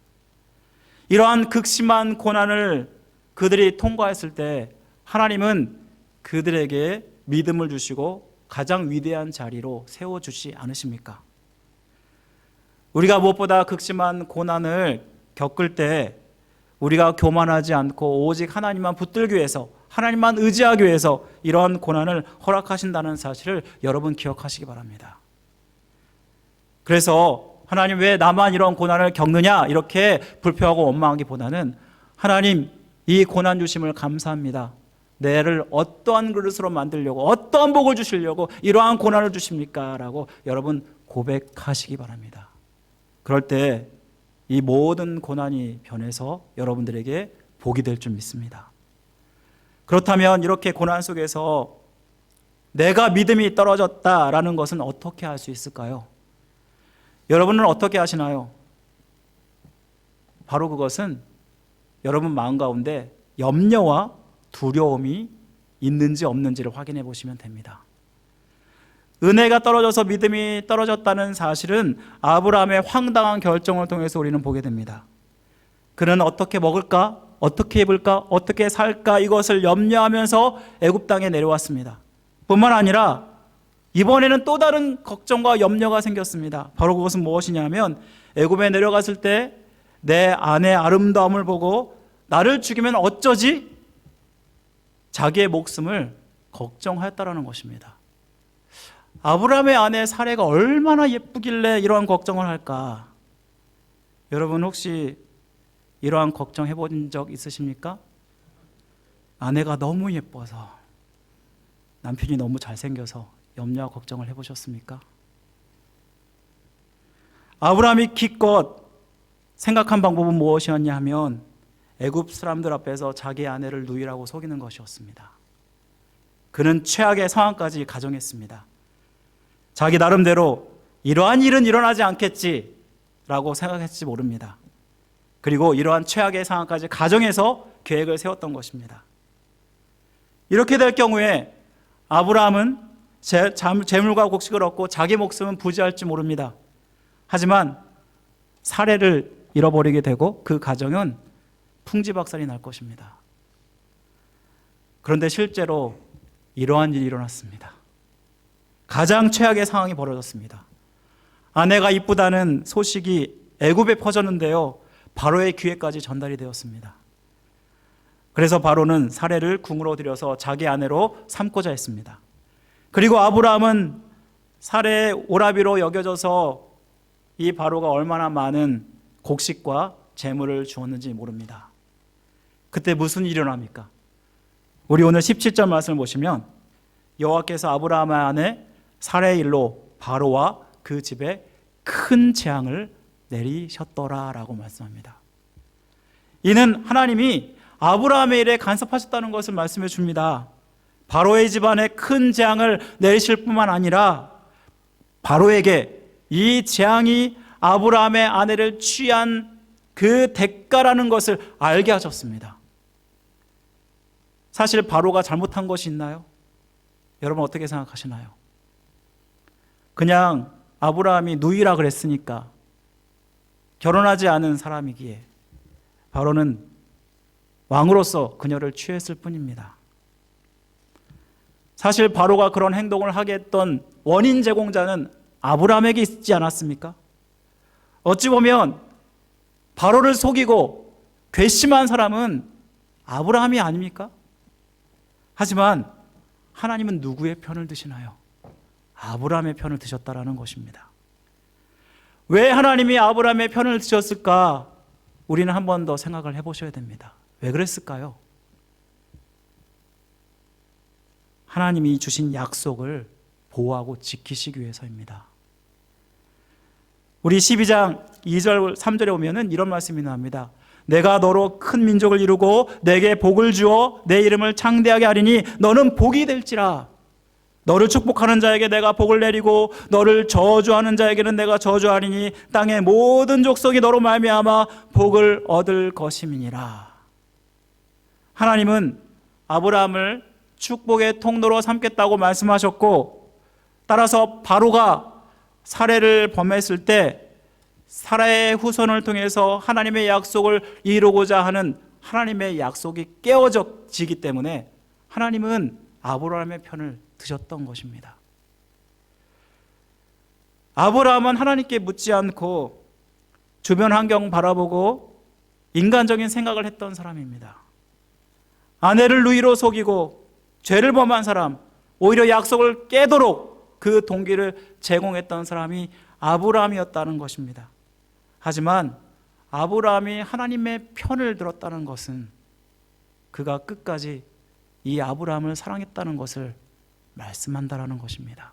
이러한 극심한 고난을 그들이 통과했을 때 하나님은 그들에게 믿음을 주시고 가장 위대한 자리로 세워주지 않으십니까? 우리가 무엇보다 극심한 고난을 겪을 때 우리가 교만하지 않고 오직 하나님만 붙들기 위해서, 하나님만 의지하기 위해서 이러한 고난을 허락하신다는 사실을 여러분 기억하시기 바랍니다. 그래서 하나님, 왜 나만 이런 고난을 겪느냐 이렇게 불평하고 원망하기보다는 하나님, 이 고난 주심을 감사합니다. 내를 어떠한 그릇으로 만들려고, 어떠한 복을 주시려고 이러한 고난을 주십니까? 라고 여러분 고백하시기 바랍니다. 그럴 때 이 모든 고난이 변해서 여러분들에게 복이 될 줄 믿습니다. 그렇다면 이렇게 고난 속에서 내가 믿음이 떨어졌다라는 것은 어떻게 할 수 있을까요? 여러분은 어떻게 하시나요? 바로 그것은 여러분 마음 가운데 염려와 두려움이 있는지 없는지를 확인해 보시면 됩니다. 은혜가 떨어져서 믿음이 떨어졌다는 사실은 아브라함의 황당한 결정을 통해서 우리는 보게 됩니다. 그는 어떻게 먹을까? 어떻게 입을까? 어떻게 살까? 이것을 염려하면서 애굽 땅에 내려왔습니다. 뿐만 아니라 이번에는 또 다른 걱정과 염려가 생겼습니다. 바로 그것은 무엇이냐면 애굽에 내려갔을 때 내 아내의 아름다움을 보고 나를 죽이면 어쩌지? 자기의 목숨을 걱정하였다라는 것입니다. 아브라함의 아내 사레가 얼마나 예쁘길래 이러한 걱정을 할까? 여러분 혹시 이러한 걱정 해본 적 있으십니까? 아내가 너무 예뻐서, 남편이 너무 잘생겨서 염려와 걱정을 해보셨습니까? 아브라함이 기껏 생각한 방법은 무엇이었냐 하면 애굽 사람들 앞에서 자기 아내를 누이라고 속이는 것이었습니다. 그는 최악의 상황까지 가정했습니다. 자기 나름대로 이러한 일은 일어나지 않겠지라고 생각했지 모릅니다. 그리고 이러한 최악의 상황까지 가정해서 계획을 세웠던 것입니다. 이렇게 될 경우에 아브라함은 재물과 곡식을 얻고 자기 목숨은 부지할지 모릅니다. 하지만 사례를 잃어버리게 되고 그 가정은 풍지박산이 날 것입니다. 그런데 실제로 이러한 일이 일어났습니다. 가장 최악의 상황이 벌어졌습니다. 아내가 이쁘다는 소식이 애굽에 퍼졌는데요, 바로의 귀에까지 전달이 되었습니다. 그래서 바로는 사례를 궁으로 들여서 자기 아내로 삼고자 했습니다. 그리고 아브라함은 사례의 오라비로 여겨져서 이 바로가 얼마나 많은 곡식과 재물을 주었는지 모릅니다. 그때 무슨 일이 일어납니까? 우리 오늘 17절 말씀을 보시면 여호와께서 아브라함의 아내 사례의 일로 바로와 그 집에 큰 재앙을 내리셨더라라고 말씀합니다. 이는 하나님이 아브라함의 일에 간섭하셨다는 것을 말씀해 줍니다. 바로의 집안에 큰 재앙을 내리실 뿐만 아니라 바로에게 이 재앙이 아브라함의 아내를 취한 그 대가라는 것을 알게 하셨습니다. 사실 바로가 잘못한 것이 있나요? 여러분 어떻게 생각하시나요? 그냥 아브라함이 누이라 그랬으니까, 결혼하지 않은 사람이기에 바로는 왕으로서 그녀를 취했을 뿐입니다. 사실 바로가 그런 행동을 하게 했던 원인 제공자는 아브라함에게 있지 않았습니까? 어찌 보면 바로를 속이고 괘씸한 사람은 아브라함이 아닙니까? 하지만 하나님은 누구의 편을 드시나요? 아브라함의 편을 드셨다라는 것입니다. 왜 하나님이 아브라함의 편을 드셨을까? 우리는 한 번 더 생각을 해보셔야 됩니다. 왜 그랬을까요? 하나님이 주신 약속을 보호하고 지키시기 위해서입니다. 우리 12장 2절 3절에 보면은 이런 말씀이 나옵니다. 내가 너로 큰 민족을 이루고 내게 복을 주어 내 이름을 창대하게 하리니 너는 복이 될지라. 너를 축복하는 자에게 내가 복을 내리고 너를 저주하는 자에게는 내가 저주하리니 땅의 모든 족속이 너로 말미암아 복을 얻을 것임이니라. 하나님은 아브라함을 축복의 통로로 삼겠다고 말씀하셨고, 따라서 바로가 사례를 범했을 때 사라의 후손을 통해서 하나님의 약속을 이루고자 하는 하나님의 약속이 깨어지기 때문에 하나님은 아브라함의 편을 드셨던 것입니다. 아브라함은 하나님께 묻지 않고 주변 환경 바라보고 인간적인 생각을 했던 사람입니다. 아내를 누이로 속이고 죄를 범한 사람, 오히려 약속을 깨도록 그 동기를 제공했던 사람이 아브라함이었다는 것입니다. 하지만 아브라함이 하나님의 편을 들었다는 것은 그가 끝까지 이 아브라함을 사랑했다는 것을 말씀한다라는 것입니다.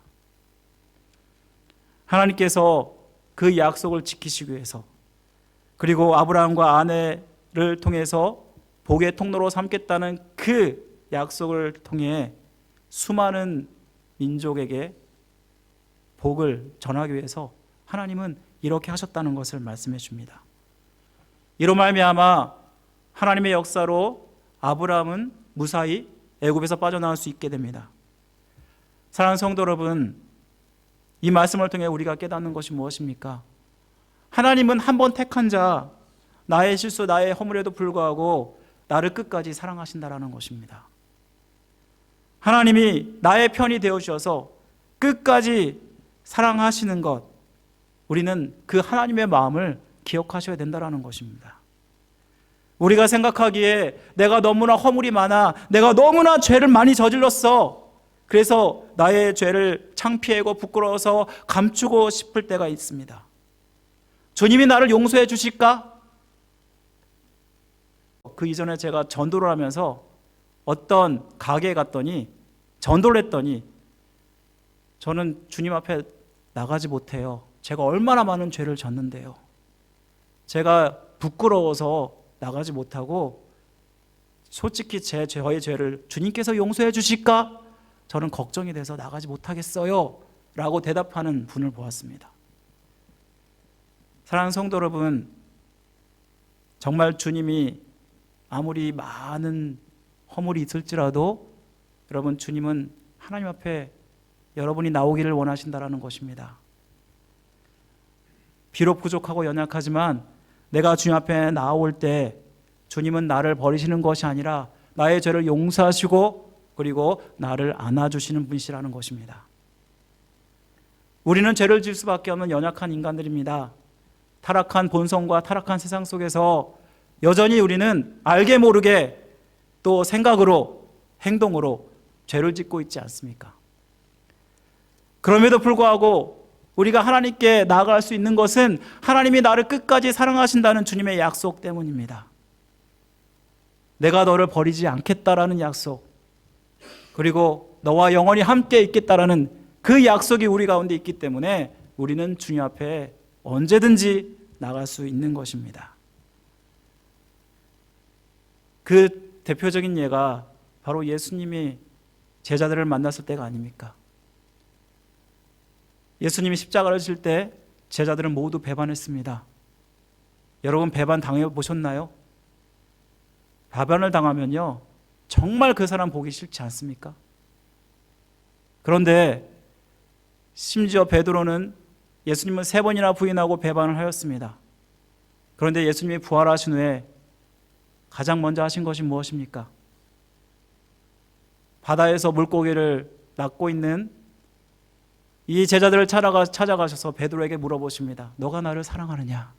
하나님께서 그 약속을 지키시기 위해서, 그리고 아브라함과 아내를 통해서 복의 통로로 삼겠다는 그 약속을 통해 수많은 민족에게 복을 전하기 위해서 하나님은 이렇게 하셨다는 것을 말씀해 줍니다. 이로 말미암아 하나님의 역사로 아브라함은 무사히 애굽에서 빠져나올 수 있게 됩니다. 사랑하는 성도 여러분, 이 말씀을 통해 우리가 깨닫는 것이 무엇입니까? 하나님은 한 번 택한 자, 나의 실수, 나의 허물에도 불구하고 나를 끝까지 사랑하신다라는 것입니다. 하나님이 나의 편이 되어주셔서 끝까지 사랑하시는 것, 우리는 그 하나님의 마음을 기억하셔야 된다는 것입니다. 우리가 생각하기에 내가 너무나 허물이 많아, 내가 너무나 죄를 많이 저질렀어, 그래서 나의 죄를 창피하고 부끄러워서 감추고 싶을 때가 있습니다. 주님이 나를 용서해 주실까? 그 이전에 제가 전도를 하면서 어떤 가게에 갔더니, 전도를 했더니 저는 주님 앞에 나가지 못해요. 제가 얼마나 많은 죄를 졌는데요. 제가 부끄러워서 나가지 못하고 솔직히 저의 죄를 주님께서 용서해 주실까? 저는 걱정이 돼서 나가지 못하겠어요 라고 대답하는 분을 보았습니다. 사랑하는 성도 여러분, 정말 주님이 아무리 많은 허물이 있을지라도 여러분, 주님은 하나님 앞에 여러분이 나오기를 원하신다라는 것입니다. 비록 부족하고 연약하지만 내가 주님 앞에 나올 때 주님은 나를 버리시는 것이 아니라 나의 죄를 용서하시고 그리고 나를 안아주시는 분이시라는 것입니다. 우리는 죄를 지을 수밖에 없는 연약한 인간들입니다. 타락한 본성과 타락한 세상 속에서 여전히 우리는 알게 모르게 또 생각으로 행동으로 죄를 짓고 있지 않습니까? 그럼에도 불구하고 우리가 하나님께 나아갈 수 있는 것은 하나님이 나를 끝까지 사랑하신다는 주님의 약속 때문입니다. 내가 너를 버리지 않겠다라는 약속, 그리고 너와 영원히 함께 있겠다라는 그 약속이 우리 가운데 있기 때문에 우리는 주님 앞에 언제든지 나갈 수 있는 것입니다. 그 대표적인 예가 바로 예수님이 제자들을 만났을 때가 아닙니까? 예수님이 십자가를 질 때 제자들은 모두 배반했습니다. 여러분 배반 당해보셨나요? 배반을 당하면요 정말 그 사람 보기 싫지 않습니까? 그런데 심지어 베드로는 예수님을 3번이나 부인하고 배반을 하였습니다. 그런데 예수님이 부활하신 후에 가장 먼저 하신 것이 무엇입니까? 바다에서 물고기를 낚고 있는 이 제자들을 찾아가셔서 베드로에게 물어보십니다. 너가 나를 사랑하느냐?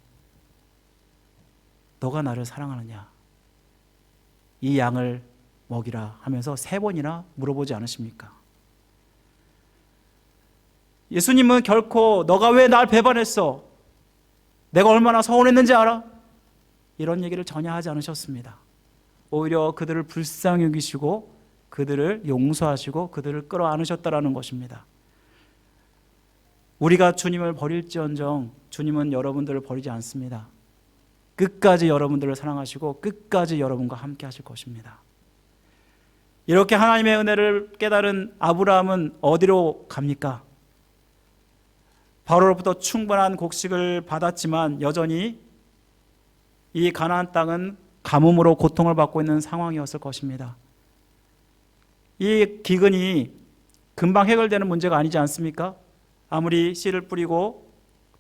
너가 나를 사랑하느냐? 이 양을 먹이라 하면서 3번이나 물어보지 않으십니까? 예수님은 결코 너가 왜 날 배반했어? 내가 얼마나 서운했는지 알아? 이런 얘기를 전혀 하지 않으셨습니다. 오히려 그들을 불쌍히 여기시고 그들을 용서하시고 그들을 끌어안으셨다라는 것입니다. 우리가 주님을 버릴지언정 주님은 여러분들을 버리지 않습니다. 끝까지 여러분들을 사랑하시고 끝까지 여러분과 함께 하실 것입니다. 이렇게 하나님의 은혜를 깨달은 아브라함은 어디로 갑니까? 바로로부터 충분한 곡식을 받았지만 여전히 이 가나안 땅은 가뭄으로 고통을 받고 있는 상황이었을 것입니다. 이 기근이 금방 해결되는 문제가 아니지 않습니까? 아무리 씨를 뿌리고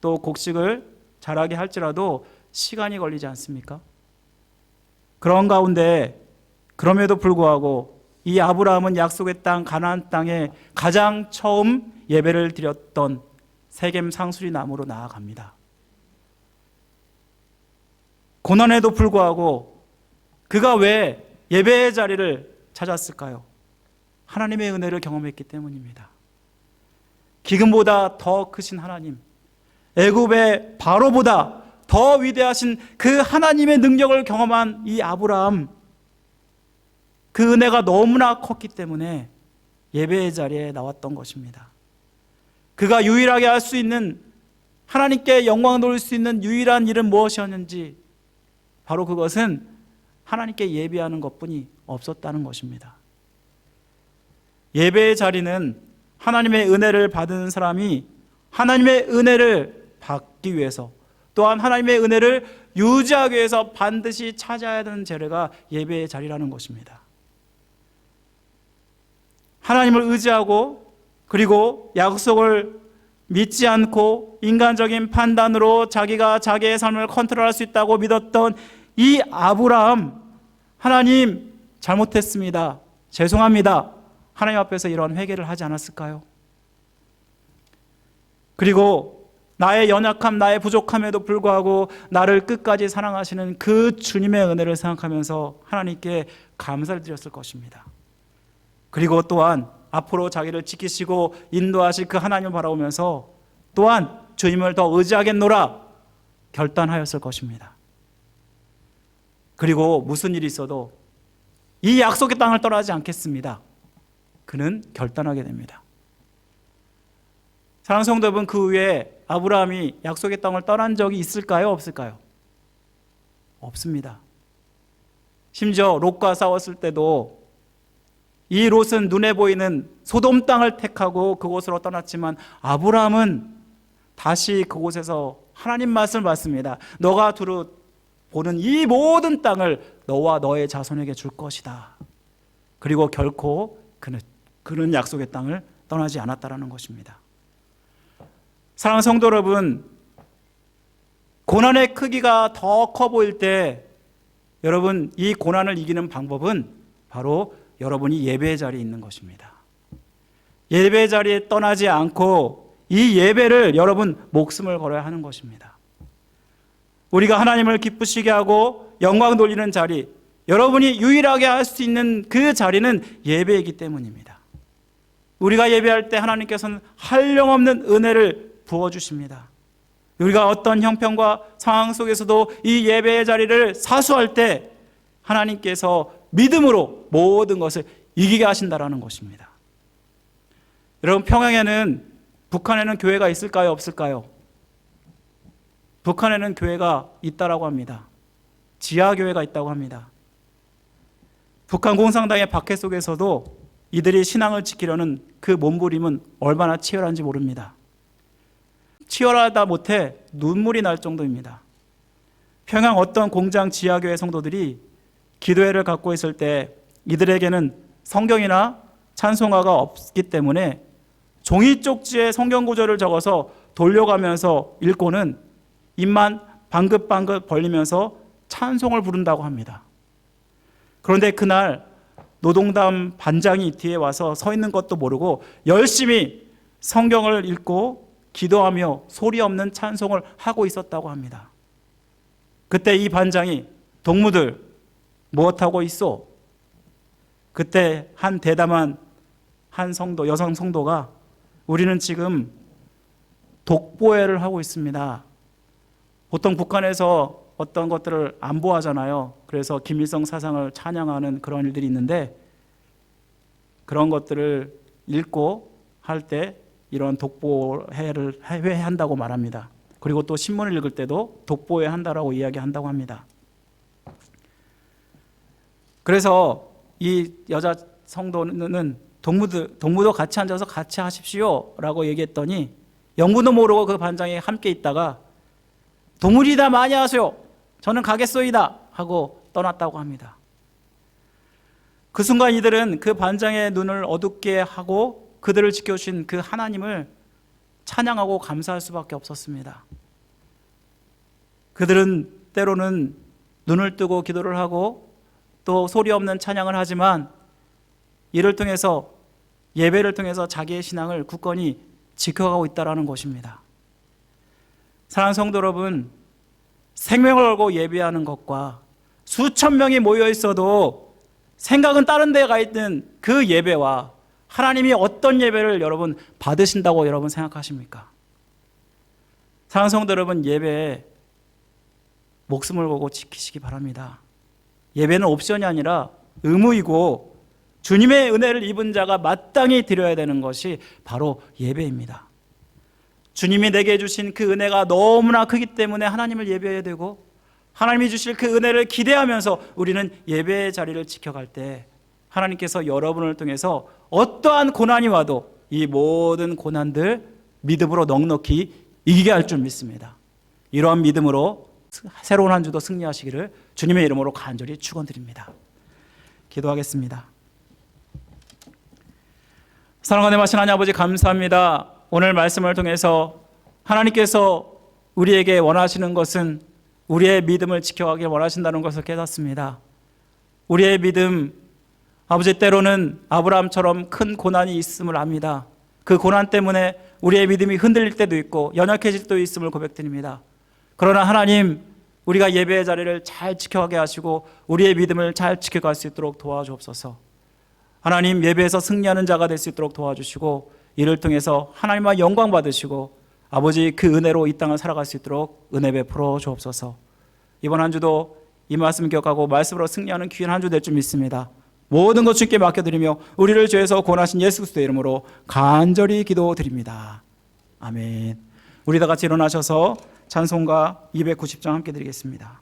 또 곡식을 자라게 할지라도 시간이 걸리지 않습니까? 그런 가운데 그럼에도 불구하고 이 아브라함은 약속의 땅 가나안 땅에 가장 처음 예배를 드렸던 세겜 상수리 나무로 나아갑니다. 고난에도 불구하고 그가 왜 예배의 자리를 찾았을까요? 하나님의 은혜를 경험했기 때문입니다. 기근보다 더 크신 하나님, 애굽의 바로보다 더 위대하신 그 하나님의 능력을 경험한 이 아브라함, 그 은혜가 너무나 컸기 때문에 예배의 자리에 나왔던 것입니다. 그가 유일하게 할 수 있는, 하나님께 영광을 돌릴 수 있는 유일한 일은 무엇이었는지, 바로 그것은 하나님께 예배하는 것뿐이 없었다는 것입니다. 예배의 자리는 하나님의 은혜를 받은 사람이 하나님의 은혜를 받기 위해서, 또한 하나님의 은혜를 유지하기 위해서 반드시 찾아야 되는 자리가 예배의 자리라는 것입니다. 하나님을 의지하고 그리고 약속을 믿지 않고 인간적인 판단으로 자기가 자기의 삶을 컨트롤할 수 있다고 믿었던 이 아브라함, 하나님 잘못했습니다, 죄송합니다, 하나님 앞에서 이런 회개를 하지 않았을까요? 그리고 나의 연약함, 나의 부족함에도 불구하고 나를 끝까지 사랑하시는 그 주님의 은혜를 생각하면서 하나님께 감사를 드렸을 것입니다. 그리고 또한 앞으로 자기를 지키시고 인도하실 그 하나님을 바라보면서 또한 주님을 더 의지하겠노라 결단하였을 것입니다. 그리고 무슨 일이 있어도 이 약속의 땅을 떠나지 않겠습니다. 그는 결단하게 됩니다. 사랑하는 성도 여러분, 그 후에 아브라함이 약속의 땅을 떠난 적이 있을까요? 없을까요? 없습니다. 심지어 롯과 싸웠을 때도 이 롯은 눈에 보이는 소돔 땅을 택하고 그곳으로 떠났지만 아브라함은 다시 그곳에서 하나님 말씀을 받습니다. 너가 두루 보는 이 모든 땅을 너와 너의 자손에게 줄 것이다. 그리고 결코 그는 약속의 땅을 떠나지 않았다라는 것입니다. 사랑하는 성도 여러분, 고난의 크기가 더 커 보일 때 여러분, 이 고난을 이기는 방법은 바로 여러분이 예배의 자리에 있는 것입니다. 예배의 자리에 떠나지 않고 이 예배를 여러분 목숨을 걸어야 하는 것입니다. 우리가 하나님을 기쁘시게 하고 영광 돌리는 자리, 여러분이 유일하게 할 수 있는 그 자리는 예배이기 때문입니다. 우리가 예배할 때 하나님께서는 한량없는 은혜를 부어주십니다. 우리가 어떤 형편과 상황 속에서도 이 예배의 자리를 사수할 때 하나님께서 믿음으로 모든 것을 이기게 하신다라는 것입니다. 여러분, 평양에는, 북한에는 교회가 있을까요, 없을까요? 북한에는 교회가 있다라고 합니다. 지하교회가 있다고 합니다. 북한 공산당의 박해 속에서도 이들이 신앙을 지키려는 그 몸부림은 얼마나 치열한지 모릅니다. 치열하다 못해 눈물이 날 정도입니다. 평양 어떤 공장 지하교회 성도들이 기도회를 갖고 있을 때 이들에게는 성경이나 찬송가가 없기 때문에 종이 쪽지에 성경 구절을 적어서 돌려가면서 읽고는 입만 방긋방긋 벌리면서 찬송을 부른다고 합니다. 그런데 그날 노동당 반장이 뒤에 와서 서 있는 것도 모르고 열심히 성경을 읽고 기도하며 소리 없는 찬송을 하고 있었다고 합니다. 그때 이 반장이 동무들 무엇하고 있소? 그때 한 대담한 한 성도, 여성 성도가 우리는 지금 독보회를 하고 있습니다. 보통 북한에서 어떤 것들을 안보하잖아요. 그래서 김일성 사상을 찬양하는 그런 일들이 있는데 그런 것들을 읽고 할 때 이런 독보회를 한다고 말합니다. 그리고 또 신문을 읽을 때도 독보회 한다라고 이야기한다고 합니다. 그래서 이 여자 성도는 동무도 같이 앉아서 같이 하십시오 라고 얘기했더니 영문도 모르고 그 반장이 함께 있다가 동물이다 많이 하세요. 저는 가겠소이다 하고 떠났다고 합니다. 그 순간 이들은 그 반장의 눈을 어둡게 하고 그들을 지켜주신 그 하나님을 찬양하고 감사할 수밖에 없었습니다. 그들은 때로는 눈을 뜨고 기도를 하고 또 소리 없는 찬양을 하지만 이를 통해서 예배를 통해서 자기의 신앙을 굳건히 지켜가고 있다는 것입니다. 사랑하는 성도 여러분, 생명을 걸고 예배하는 것과 수천 명이 모여 있어도 생각은 다른 데에 가 있는 그 예배와 하나님이 어떤 예배를 여러분 받으신다고 여러분 생각하십니까? 사랑하는 성도 여러분, 예배에 목숨을 걸고 지키시기 바랍니다. 예배는 옵션이 아니라 의무이고 주님의 은혜를 입은 자가 마땅히 드려야 되는 것이 바로 예배입니다. 주님이 내게 주신 그 은혜가 너무나 크기 때문에 하나님을 예배해야 되고 하나님이 주실 그 은혜를 기대하면서 우리는 예배의 자리를 지켜갈 때 하나님께서 여러분을 통해서 어떠한 고난이 와도 이 모든 고난들 믿음으로 넉넉히 이기게 할 줄 믿습니다. 이러한 믿음으로 새로운 한 주도 승리하시기를 주님의 이름으로 간절히 축원드립니다. 기도하겠습니다. 사랑하는 하신 하나님 아버지, 감사합니다. 오늘 말씀을 통해서 하나님께서 우리에게 원하시는 것은 우리의 믿음을 지켜가길 원하신다는 것을 깨닫습니다. 우리의 믿음, 아버지, 때로는 아브라함처럼 큰 고난이 있음을 압니다. 그 고난 때문에 우리의 믿음이 흔들릴 때도 있고 연약해질 때도 있음을 고백드립니다. 그러나 하나님, 우리가 예배의 자리를 잘 지켜가게 하시고 우리의 믿음을 잘 지켜갈 수 있도록 도와주옵소서. 하나님, 예배에서 승리하는 자가 될 수 있도록 도와주시고 이를 통해서 하나님과 영광 받으시고 아버지, 그 은혜로 이 땅을 살아갈 수 있도록 은혜 베풀어 주옵소서. 이번 한 주도 이 말씀 기억하고 말씀으로 승리하는 귀한 한 주 될 줄 믿습니다. 모든 것 주께 맡겨드리며 우리를 죄에서 구원하신 예수 그리스도의 이름으로 간절히 기도드립니다. 아멘. 우리 다 같이 일어나셔서 찬송가 290장 함께 드리겠습니다.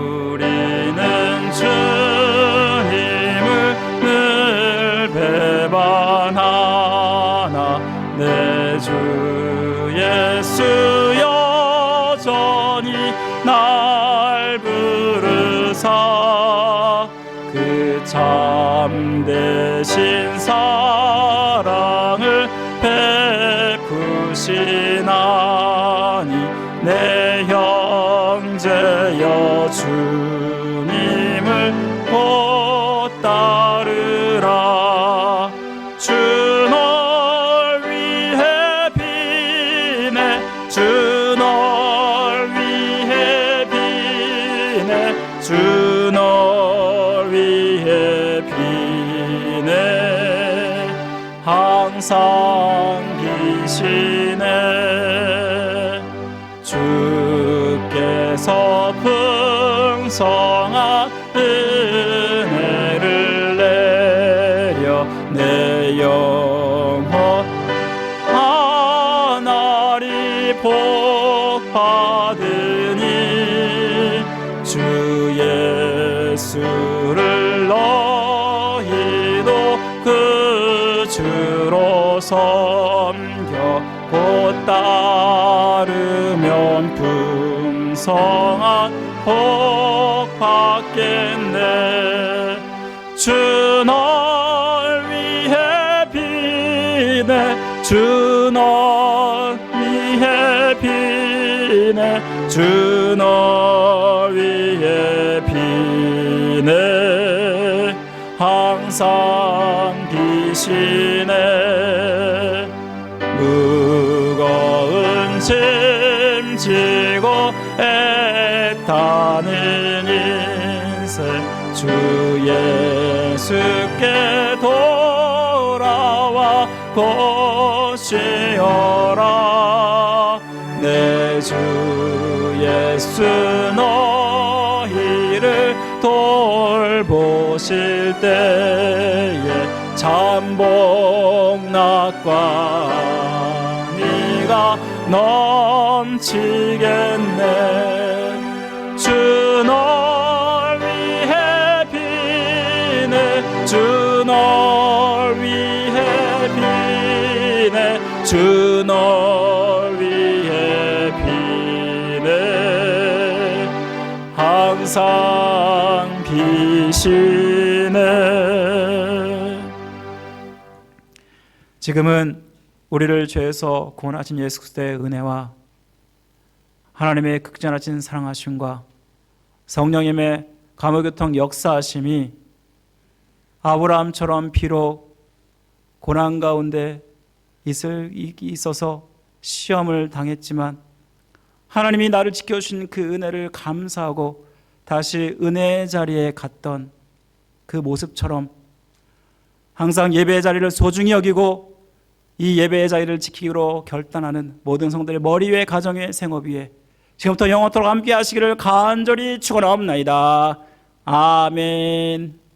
우리는 주님을 늘 배반하나 내 주 예수 여전히 날 부르사 그 참 참되신 사랑을 베푸시나니 내 형제여 주님을 곧 따르라. 주 널 위해 비네 주 널 위해 비네 주 널 위해 비네 항상 비시네. 주께서 풍성한 은혜를 내려 내 영혼 하나리 복 받으니 주 예수를 너희도 그 주로 섬겨 곧 따르면 풍성한 복 받겠네. 주 널 위해 비네 주 널 위해 비네 주 널 위해 비네 항상 비시네. 무거운 짐 지고 애타는 인생 주 예수께 돌아와 곧 쉬어라. 내 주 예수 너희를 돌보실 때에 참복락과 네가 넘치겠네. 주 널 위해 비네 주 널 위해 비네 주 널 위해 비네 항상 비시네. 지금은 우리를 죄에서 구원하신 예수 그리스도의 은혜와 하나님의 극진하신 사랑하심과 성령님의 감화교통 역사하심이 아브라함처럼 비록 고난 가운데 있어서 시험을 당했지만 하나님이 나를 지켜주신 그 은혜를 감사하고 다시 은혜의 자리에 갔던 그 모습처럼 항상 예배의 자리를 소중히 여기고 이 예배의 자리를 지키기로 결단하는 모든 성도들의 머리 위에 가정 위에 생업 위에 지금부터 영원토록 함께 하시기를 간절히 축원하옵나이다. 아멘.